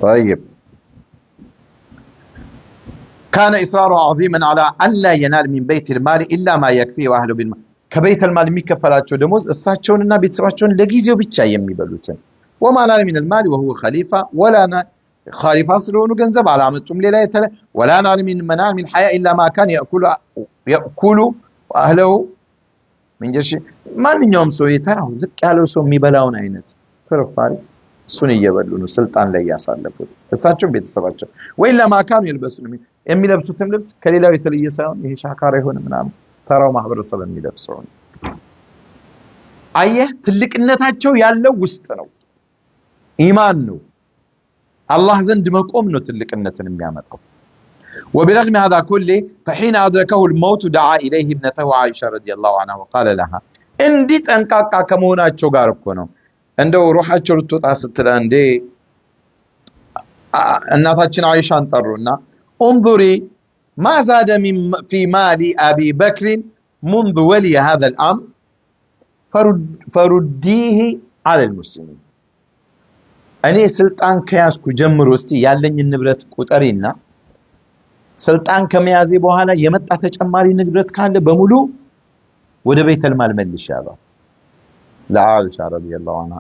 طيب كان إصراره عظيما على أن لا ينال من بيت المال إلا ما يكفيه أهله بالمال كبيت المال የሚከፈላቸው ደሞዝ እሳቸውንና ቤተሰባቸውን ለጊዜው ብቻ የሚበሉትን وما نال من المال وهو خليفة ولا نال خليفة ስለሆኑ ገንዘብ አላመጡም ሌላ የተለ ولا نال من منال من حياء إلا ما كان يأكل أهله من جش ማንኛውም ሰው የተራው ዝቅ ያለው ሰው የሚበላውን አይነት ፍርፋሪ እሱን እየበሉ ነው ስልጣን ላይ ያሳለፉት እሳቸው ቤተሰባቸው ወይላ ማካኑ ይልበሱን የሚለብሱትም ልብስ ከሌላው የተለየ ሳይሆን ይሄ ሻካራ ይሆን ምናምን ተራው ማህበረሰብ የሚለብሰው አየህ ትልቅነታቸው ያለው ውስጥ ነው ኢማን ነው الله زند مقوم ነው ትልቅነትን የሚያመጣው وبرغم هذا كله فحين أدركه الموت دعا إليه ابنته عائشة رضي الله عنها وقال لها اندي ጠንቃቃ ከመሆናቸው ጋር እኮ ነው እንደው ሩሃቸው ልትወጣ ስትል እንዴ እናታችን አይሻን ጠሩና انظري ما زاد من في مال أبي بكر منذ ولي هذا الأمر فرديه على المسلمين እኔ ስልጣን ከያዝኩ ጀምሮ እስቲ ያለኝ ንብረት ቁጠሪና ስልጣን ከመያዜ በኋላ የመጣ ተጨማሪ ንብረት ካለ በሙሉ ወደ ቤተል ማል መልሻለሁ ለአይሻ ረዲየላሁ ዐንሃ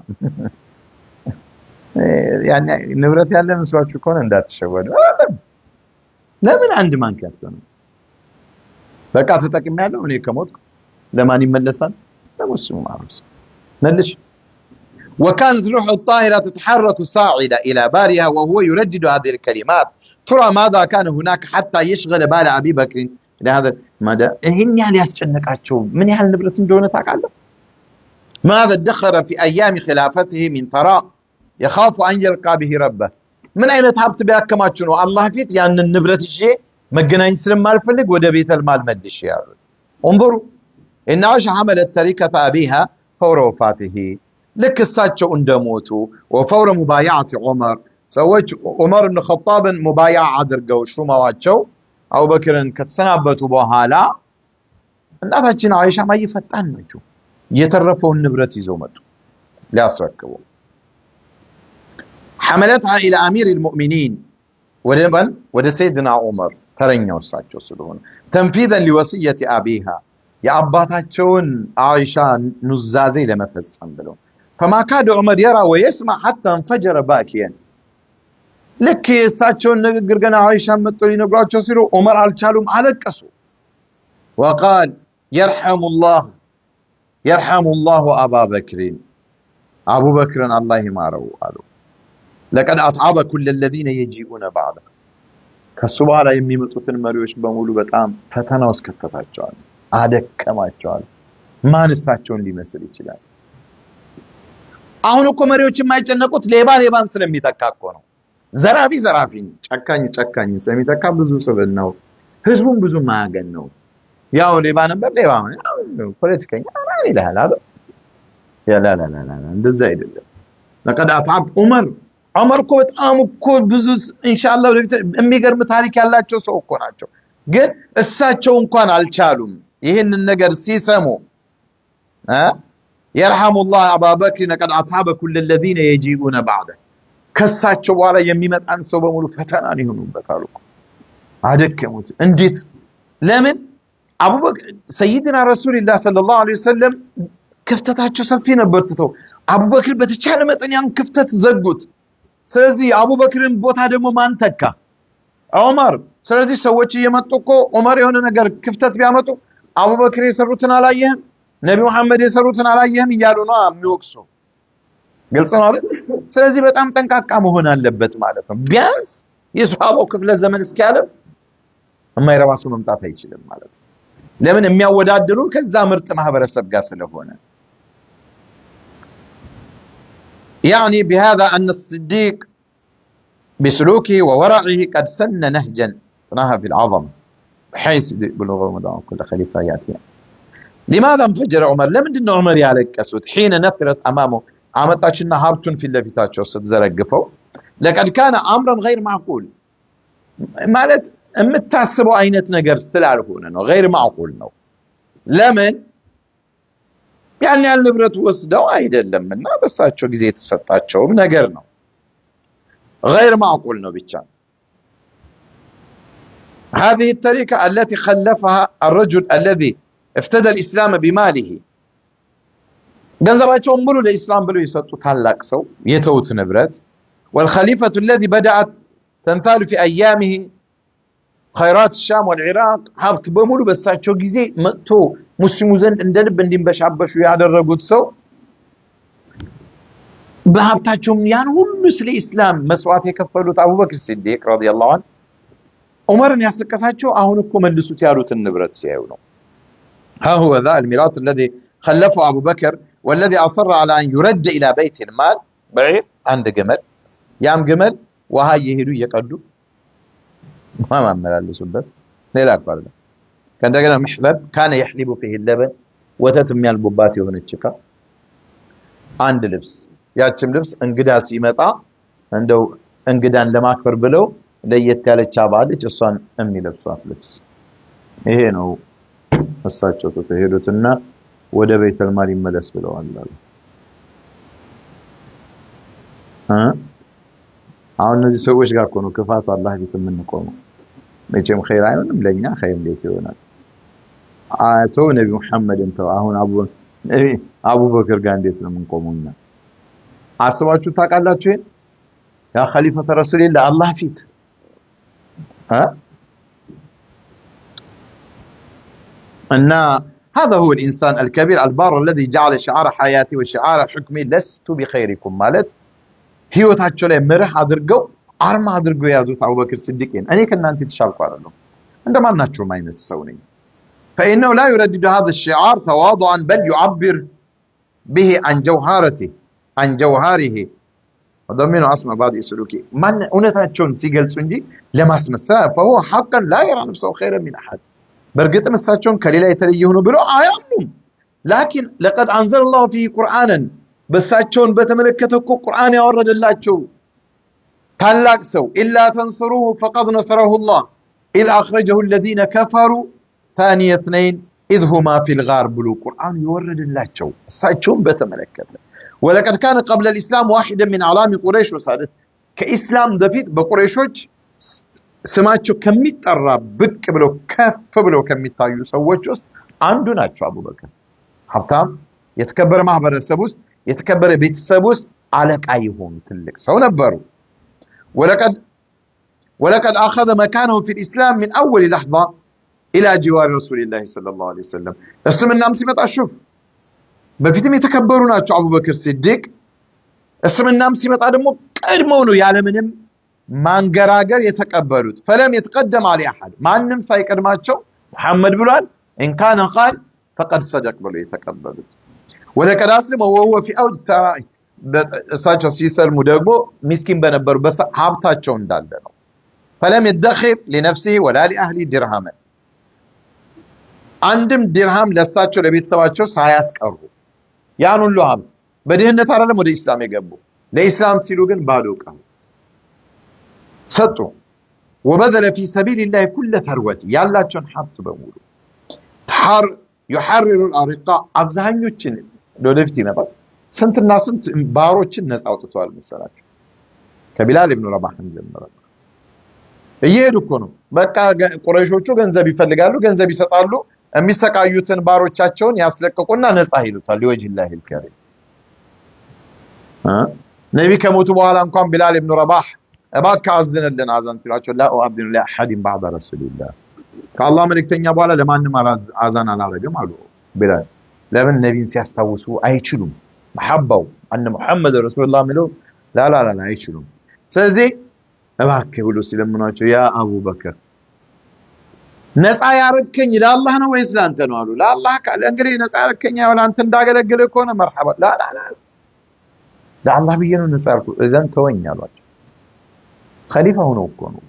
ያኔ ንብረት ያለ መስሏችሁ ከሆነ እንዳትሸወዱ ለምን አንድ ማንኪያ ነው በቃ ተጠቅሜያለሁ እኔ ከሞትኩ ለማን ይመለሳል ለሙስሊሙ ማርስ መልሽ وكانت روح الطاهرة تتحرك صاعدة إلى بارها وهو يردد هذه الكلمات ترى ماذا كان هناك حتى يشغل بال أبي بكر إلى هذا المدى هن يعني يسجنك عشو من يعني نبرة دون تعالى ماذا ادخر في أيام خلافته من ثراء يخاف أن يلقى به ربه من أين تحبت بها كما تشنو الله فيت يعني النبرة الشيء مجنا يسلم مال فلق وده بيت المال مد الشيء انظروا إن عائشة حملت تركة أبيها فور وفاته لك الساتشو اندموتو وفور مبايعة عمر سويت عمر بن الخطاب مبايعة عدرقو شو مواتشو أو بكر كتسنابتو بوهالا እናታችን አይሻ ማይፈጣን ናቸው የተረፈውን ንብረት ይዘው መጡ ሊያስረክቡ حملتها إلى أمير المؤمنين ወደ سيدنا عمر ተረኛው እሳቸው ስለሆነ تنفيذا لوصية أبيها የአባታቸውን አይሻ ኑዛዜ ለመፈጸም ብለው فما كاد عمر يرى ويسمع حتى انفجر باكيا لك እሳቸውን ንግግር ገና አይሻ መጥቶ ሊነግሯቸው ሲሉ ዑመር አልቻሉም አለቀሱ وقال يرحم الله أبا بكر أبو بكر الله يمارو قالوا لقد أتعب كل الذين يجيئون بعده كسبارا የሚመጡትን መሪዎች በሙሉ በጣም ፈተና ውስጥ ከተታቸዋል አደከማቸዋል ማን እሳቸውን ሊመስል ይችላል አሁን እኮ መሪዎች የማይጨነቁት ሌባን ስለሚተካኮ ነው ዘራፊን ጨካኝ ስለሚተካ ብዙ ጽብል ነው ህዝቡን ብዙ ማያገን ነው ያው ሌባ ነበር ፖለቲከኛ ማን ይላል لا እንደዛ አይደለም لقد أتعب عمر እኮ በጣም እኮ ብዙ ኢንሻአላህ የሚገርም ታሪክ ያላቸው ሰው እኮ ናቸው ግን እሳቸው እንኳን አልቻሉም ይሄንን ነገር ሲሰሙ يرحم الله أبا بكر لقد أتعب كل الذين يجيئون بعده ከሳቸው በኋላ የሚመጣን ሰው በሙሉ ፈተና ይሆኑበት አሉ አደከሙት እንዴት ለምን አቡበክር ሰይድና ረሱልላህ ሰለላሁ ዐለይሂ ወሰለም ክፍተታቸው ሰፊ ነበር ትተው አቡበክር በተቻለ መጠን ያን ክፍተት ዘጉት ስለዚህ አቡበክርን ቦታ ደግሞ ማን ተካ ዑመር ስለዚህ ሰዎች እየመጡኮ ዑመር የሆነ ነገር ክፍተት ቢያመጡ አቡበክር የሰሩትን አላየህም ነብዩ መሐመድ የሰሩትን አላየህም እያሉ ነው የሚወቅሱ ግልጽ ነው አይደል ስለዚህ በጣም ጠንቃቃ መሆን አለበት ማለት ነው ቢያንስ የሱሐባው ክፍለ ዘመን እስኪያልፍ የማይረባ ሰው መምጣት አይችልም ማለት ነው ለምን የሚያወዳድሩ ከዛ ምርጥ ማህበረሰብ ጋር ስለሆነ يعني بهذا أن الصديق بسلوكه وورعه قد سن نهجا نهى في العظم بحيث بلغ رمضان كل خليفة يأتي لماذا انفجر عمر لم يدن عمر يالك أسود حين نثرت أمامه عمتاشنا هابتون في اللفتاتشو ستزرقفو لقد كان أمرا غير معقول مالت امتاسبو أينت نقر سلالهون غير معقول نو لمن يعني النبرة وسدوا أيضا لمنا بس أتشو جزيت السطاتشو بنقرنا غير معقول نو بيتشان هذه الطريقة التي خلفها الرجل الذي افتدى الإسلام بماله ገንዘባቸውን ሙሉ ለኢስላም ብለው ይሰጡ ታላቅ ሰው የተውት ንብረት والخليفة الذي بدأت تنثال في أيامه خيرات الشام والعراق ሀብት በሙሉ በሳቸው ጊዜ መጥቶ ሙስሊሙ ዘንድ እንደልብ እንዲንበሻበሹ ያደረጉት ሰው በሀብታቸው ያን ሁሉ ስለ ኢስላም መስዋዕት የከፈሉት አቡበክር ሲዲቅ ረዲየላሁ ዐንሁ ዑመርን ያስቀሳቸው አሁን እኮ መልሱት ያሉትን ንብረት ሲያዩ ነው ها هو ذا الميراث الذي خلفه أبو بكر والذي أصر على أن يرد إلى بيت المال بعير عند جمل يام جمل وهاي يهدو يقعدوا ما ملالس الباب لا أكبر كان دقنا محلب كان يحلب فيه اللبن وتتم البوبات يهون الشكا عند لبس ياتشم لبس انقدا سيمتا عنده انقدان لما أكبر بلو ليت على الشابالي جسان أمي لبسات لبس إيه نو الساتشو تهيدوتنا وده بيت المال يملس بلو الله ها አሁን እነዚህ ሰዎች ጋር እኮ ነው ክፋቱ አላህ ቤት የምንቆመው መቼም ኸይር አይሆንም ለኛ ኸይር እንዴት ይሆናል አቶ ነብዩ መሐመድን ተው አሁን አቡበክር ጋር እንዴት ነው የምንቆመውና አስባችሁ ታውቃላችሁ ይሄን ያ ኸሊፈተ ረሱልላህ አላህ ፊት أن هذا هو الإنسان الكبير البار الذي جعل شعار حياتي وشعار حكمي لست بخيركم مالت ህይወታቸው ላይ መርህ አድርገው አርማ አድርገው ያዙት አቡበክር ሲዲቅን እኔ ከናንተ ተሻልኩ አይደለም እንደማናቸው አይነት ሰው ነኝ فإنه لا يردد هذا الشعار تواضعا بل يعبر به عن جوهره وضمن اسماء بعض سلوكي من እውነታቸውን ሲገልጹ እንጂ ለማስመሰል فهو حقا لا يرى نفسه خيرا من احد በርግጥም እሳቸውን ከሌላ የተለየ ሆኖ ብለው አያምኑም لكن لقد انزل الله فيه قرانا በሳቸውን በተመለከተ እኮ ቁርአን ያወረደላቸው ታላቅ ሰው إلا تنصروه فقد نصره الله إذ أخرجه الذين كفروا ثاني اثنين إذ هما في الغار ብሎ ቁርአን ያወረደላቸው እሳቸውን በተመለከተ ولقد كان قبل الإسلام واحدا من علام قريش وسادت كإسلام በፊት በቁረይሾች ስማቸው ከሚጠራ ብቅ ብለው ከፍ ብለው ከሚታዩ ሰዎች ውስጥ አንዱ ናቸው አቡበክር ሀብታም የተከበረ ማህበረሰብ ውስጥ የተከበረ ቤተሰብ ውስጥ አለቃ የሆኑ ትልቅ ሰው ነበሩ ولقد أخذ مكانه في الإسلام من أول لحظة إلى جوار رسول الله صلى الله عليه وسلم اسمنا مسيمة أشوف በፊትም የተከበሩ ናቸው አቡበክር ሲዲቅ እስምና مسيمة ደግሞ ቀድመው ነው ያለምንም ማንገራገር የተቀበሉት فلم يتقدم على أحد ማንንም ሳይቀድማቸው መሐመድ ብሏል إن كان قال فقد صدق ብሎ የተቀበሉት ولقد أسلم وهو في أوج ثرائه እሳቸው ሲሰልሙ ደግሞ ምስኪን በነበሩ ሀብታቸው እንዳለ ነው فلم يدخر لنفسه ولا لأهله درهما አንድም ድርሃም ለሳቸው ለቤተሰባቸው ሳያስቀሩ ያን ሁሉ ሀብት በድህነት አይደለም ወደ እስላም የገቡ ለእስላም ሲሉ ግን ባዶ ቀሩ ሰጡ وبذل في سبيل الله كل ثروته ያላቸውን ሀብት በሙሉ يحرر الأرقاء አብዛኞችን ለወደፊት ይመጣል ስንትና ስንት ባሮችን ነፃ አውጥቷል መሰላችሁ ከቢላል ኢብኑ ረባህ ጀምሮ እየሄዱ እኮ ነው በቃ ቁረይሾቹ ገንዘብ ይፈልጋሉ ገንዘብ ይሰጣሉ የሚሰቃዩትን ባሮቻቸውን ያስለቀቁና ነፃ ይሉታል ለወጅላህ الكريم ነቢ ከሞቱ በኋላ እንኳን ቢላል ኢብኑ ረባህ እባክህ አዝንልን አዛን ሲሏቸው لا أؤذن لأحد بعد رسول الله ከአላህ መልእክተኛ በኋላ ለማንም አዛን አላረግም አሉ ቢላል ለምን ነቢን ሲያስታውሱ አይችሉም محبوا أن محمد رسول الله ملو لا አይችሉም ስለዚህ እባክህ ብሎ ሲለምናቸው ያ አቡበክር ነፃ ያረከኝ ለአላህ ነው ወይስ ለአንተ ነው አሉ ለአላህ ካለ እንግዲህ ነፃ ያረከኝ ያው ለአንተ እንዳገለግል ከሆነ መርሐባ ለአላህ ብዬ ነው ነፃ ያልኩ እዘን ተወኝ አሏቸው ኸሊፋ ሆነው እኮ ነው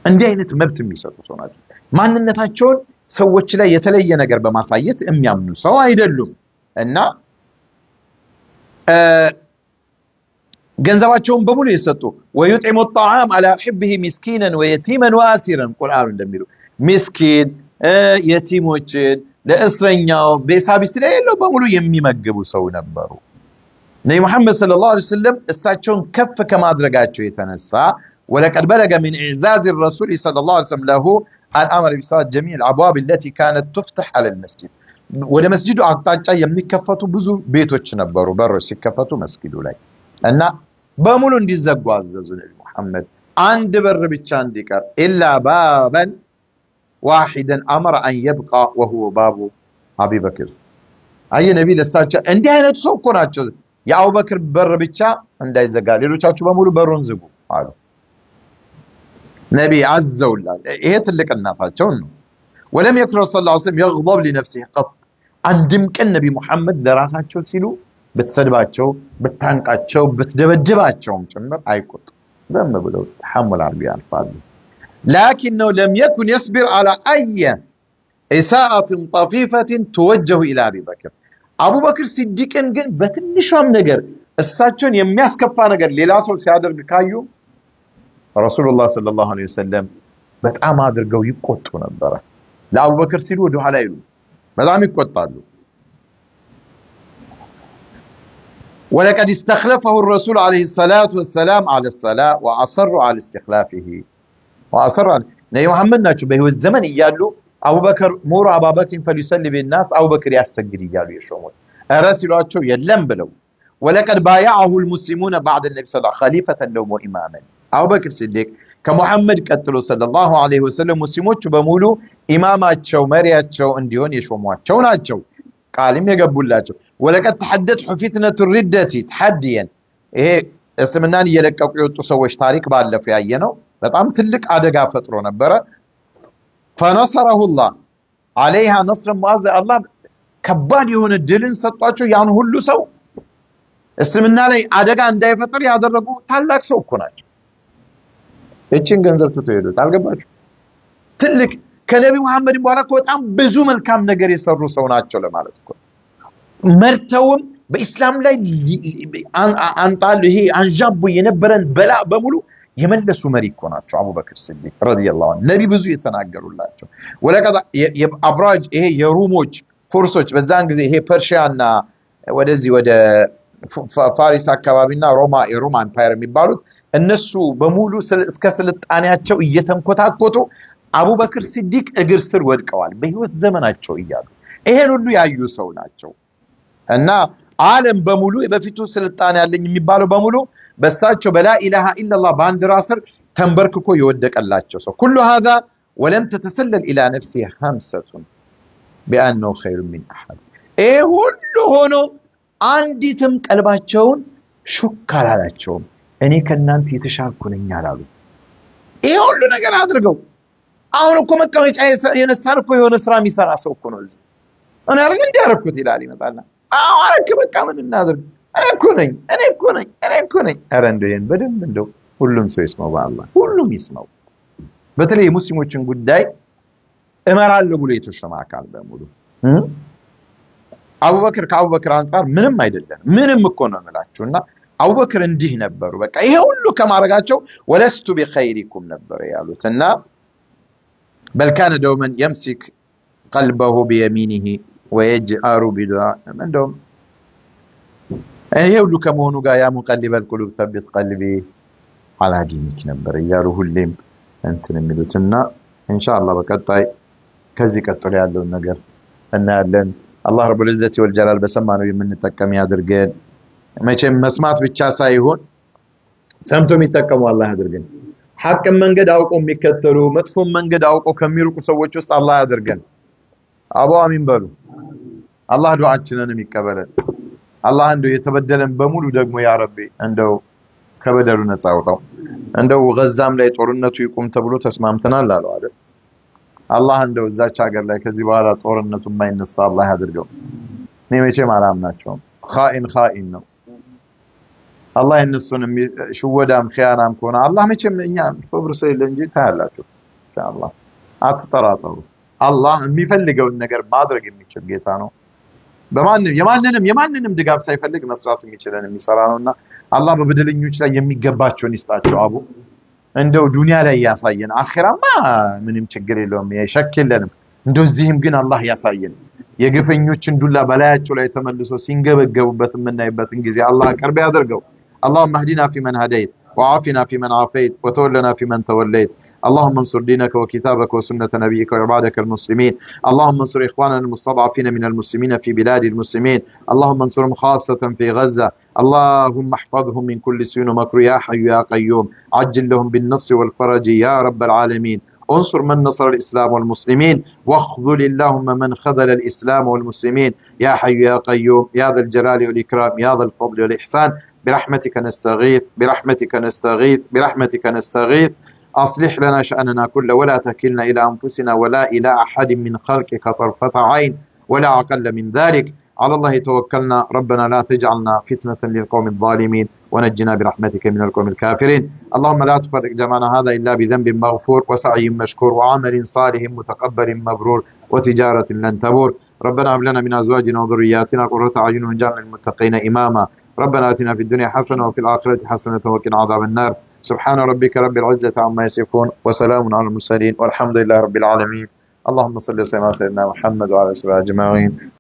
እንዲህ አይነት መብት የሚሰጡ ሰው ናቸው ማንነታቸውን ሰዎች ላይ የተለየ ነገር በማሳየት የሚያምኑ ሰው አይደሉም እና ገንዘባቸውን በሙሉ የሰጡ ويطعم الطعام على حبه مسكينا ويتيما واسيرا ቁርአን እንደሚሉ ምስኪን የቲሞችን ለእስረኛው ቤሳቢስ ላይ ያለው በሙሉ የሚመግቡ ሰው ነበሩ ነብዩ መሐመድ ሰለላሁ ዐለይሂ ወሰለም እሳቸውን ከፍ ከማድረጋቸው የተነሳ ولقد بلغ من اعزاز الرسول صلى الله عليه وسلم له الامر بصلاه جميع الابواب التي كانت تفتح على المسجد ወደ መስጂዱ አቅጣጫ የሚከፈቱ ብዙ ቤቶች ነበሩ በሮች ሲከፈቱ መስጊዱ ላይ እና በሙሉ እንዲዘጉ አዘዙ ነብዩ መሐመድ አንድ በር ብቻ እንዲቀር الا بابا واحدا امر ان يبقى وهو باب ابي بكر አይ ነብይ ለሳቸው እንዲህ አይነቱ ሰው እኮ ናቸው የአቡበክር በር ብቻ እንዳይዘጋ ሌሎቻችሁ በሙሉ በሩን ዝጉ አሉ ነብይ አዘውላል ይሄ ትልቅነታቸው ነው ولم يكن صلى الله عليه وسلم يغضب لنفسه قط አንድም ቀን ነቢ ሙሐመድ ለራሳቸው ሲሉ بتسدباتشو بتانقاتشو بتدبدباتشو ጭምር አይቆጥ ደም ብለው ተሐሙል አርገው ያልፋሉ لكنه لم يكن يصبر على اي اساءة طفيفة توجه الى ابي بكر ابو بكر صديقን ግን በትንሿም ነገር እሳቸውን የሚያስከፋ ነገር ሌላ ሰው ሲያደርግ ካዩ ረሱላህ ሰለላሁ ዐለይሂ ወሰለም በጣም አድርገው ይቆጡ ነበር ለአቡበክር ሲሉ ወደ ኋላ ይሉ በጣም ይቆጣሉ ولقد استخلفه الرسول عليه الصلاة والسلام على الصلاة وأصر على استخلافه وأصر على نبي محمد ناتشو بهو الزمن يالو أبو بكر مور أبا بكر فليسلي بالناس أبو بكر يستقر يالو يشومون أرسلوا أتشو يلم بلو ولقد بايعه المسلمون بعد النبي صلى الله عليه وسلم خليفة لهم وإماما أبو بكر صديق كمحمد قتلوا صلى الله عليه وسلم مسلمون بمولو إماماتشو مرياتشو انديون يشومواتشو ناتشو قالم يقبل لاتشو ولقد تحدث فتنة الردة تحديا إيه اسمنان يلقوا يوطو سويش تاريخ بالله ያየነው በጣም ትልቅ አደጋ ፈጥሮ ነበር فنصره الله عليها نصر معز الله ከባድ የሆነ ድልን ሰጧቸው ያን ሁሉ ሰው እስምና ላይ አደጋ እንዳይፈጠር ያደረጉ ታላቅ ሰው እኮ ናቸው እቺን ገንዘብ ተተይሉት አልገባችሁ ትልቅ ከነቢ መሐመድ በኋላ በጣም ብዙ መልካም ነገር የሰሩ ሰው ናቸው ለማለት እኮ مرتوم بإسلام لا أنطال هي أنجاب ينبرن بلاء بملو يملسوا مريكونا أبو بكر الصديق رضي الله عنه نبي بزو يتناقروا الله ولكن أبراج هي يروموج فرسوج بزانج زي هي برشيانا ودزي ود فارس أكبابنا روما امباير ميبالوت النسو بمولو اسكسلت أنياتشو يتنكوتاكوتو أبو بكر الصديق أجر سر ودكوال بهوت زمناتشو إياه إيه نقول يا يوسف ناتشو እና ዓለም በሙሉ በፊቱ ስልጣን ያለኝ የሚባለው በሙሉ በሳቸው በላ ኢላሃ ኢላላህ ባንዲራ ስር ተንበርክኮ ይወደቀላቸው ሰው كل هذا ولم تتسلل الى نفسه خمسه بانه خير من احد ايه ሁሉ ሆኖ አንዲትም ቀልባቸውን ሹክ አላላቸውም እኔ ከናንተ የተሻልኩ ነኝ አላሉ ይሄ ሁሉ ነገር አድርገው አሁን እኮ መቀመጫ የነሳን እኮ የሆነ ስራ የሚሰራ ሰው እኮ ነው እዚህ እኔ አይደል እንዲያረኩት ይላል ይመጣልና አረክ በቃ ምን እናድርግ እኔ እኮ ነኝ አረ እንደየን በደንብ እንደው ሁሉም ሰው ይስማው በአላህ ሁሉም ይስማው በተለይ ሙስሊሞችን ጉዳይ እመራለሁ ብሎ የተሸማ አካል በሙሉ አቡበክር ከአቡበክር አንፃር ምንም አይደለም ምንም እኮ ነው የምላችሁና አቡበክር እንዲህ ነበሩ በቃ ይሄ ሁሉ ከማረጋቸው ወለስቱ بخيركم ነበር ያሉትና بل كان دوما يمسك قلبه بيمينه ويجأر بدعاء عندهم ይሄ ሁሉ ከመሆኑ ጋር ያ ሙቀልበል القلوب ثبت قلبي على دينك ነበር ያሉ ሁሌም እንትን የሚሉትና ኢንሻአላህ በቀጣይ ከዚህ ቀጥሎ ያለው ነገር እናያለን አላህ ረብል ኢዘቲ ወል ጀላል በሰማነው የምንጠቀም ያድርገን መቼም መስማት ብቻ ሳይሆን ሰምቶ የሚጠቀሙ አላህ ያድርገን ሐቅ መንገድ አውቆ የሚከተሉ መጥፎ መንገድ አውቆ ከሚርቁ ሰዎች ውስጥ አላህ ያድርገን አቡ አሚን በሉ አላህ ዱዓችንን ይቀበለን አላህ እንደው የተበደለን በሙሉ ደግሞ ያ ረቢ እንደው ከበደሉ ነፃ አውጣው እንደው ገዛም ላይ ጦርነቱ ይቆም ተብሎ ተስማምተናል አለው አይደል አላህ እንደው እዛች ሀገር ላይ ከዚህ በኋላ ጦርነቱ የማይነሳ አላህ ያድርገው እኔ መቼም አላምናቸውም ኻኢን ነው አላህ እነሱን ሽወዳም ኺያናም ከሆነ አላህ መቼም እኛ ሶብር ሰይል እንጂ ታያላችሁ ኢንሻአላህ አትጠራጠሩ አላህ የሚፈልገውን ነገር ማድረግ የሚችል ጌታ ነው የማንንም ድጋፍ ሳይፈልግ መስራት የሚችልን የሚሰራ ነውና አላህ በበደለኞች ላይ የሚገባቸውን ይስጣቸው አቡ እንደው ዱንያ ላይ ያሳየን አኺራማ ምንም ችግር የለውም የሸክለንም እንደው እዚህም ግን አላህ ያሳየን የግፈኞችን ዱላ በላያቸው ላይ ተመልሶ ሲንገበገቡበት የምናይበትን ጊዜ አላህ ቅርብ ያድርገው اللهم اهدنا فيمن هديت وعافنا فيمن عافيت وتولنا فيمن توليت اللهم انصر دينك وكتابك وسنة نبيك وعبادك المسلمين اللهم انصر إخواننا المستضعفين من المسلمين في بلاد المسلمين اللهم انصرهم خاصة في غزة اللهم احفظهم من كل سوء ومكر يا حي يا قيوم عجل لهم بالنصر والفرج يا رب العالمين انصر من نصر الإسلام والمسلمين واخذل اللهم من خذل الإسلام والمسلمين يا حي يا قيوم يا ذا الجلال والإكرام يا ذا الفضل والإحسان برحمتك نستغيث برحمتك نستغيث برحمتك نستغيث أصلح لنا شأننا كله ولا تكلنا إلى أنفسنا ولا إلى أحد من خلقك طرفة عين ولا أقل من ذلك. على الله توكلنا، ربنا لا تجعلنا فتنة للقوم الظالمين ونجنا برحمتك من القوم الكافرين. اللهم لا تفرق جمعنا هذا إلا بذنب مغفور وسعي مشكور وعمل صالح متقبل مبرور وتجارة لن تبور. ربنا هب لنا من أزواجنا وذرياتنا قرة أعين واجعلنا للمتقين إماما. ربنا آتنا في الدنيا حسنة وفي الآخرة حسنة وقنا عذاب النار. سبحان ربك رب العزة عما يصفون وسلام على المرسلين والحمد لله رب العالمين. اللهم صل وسلم على سيدنا محمد وعلى آله وصحبه أجمعين.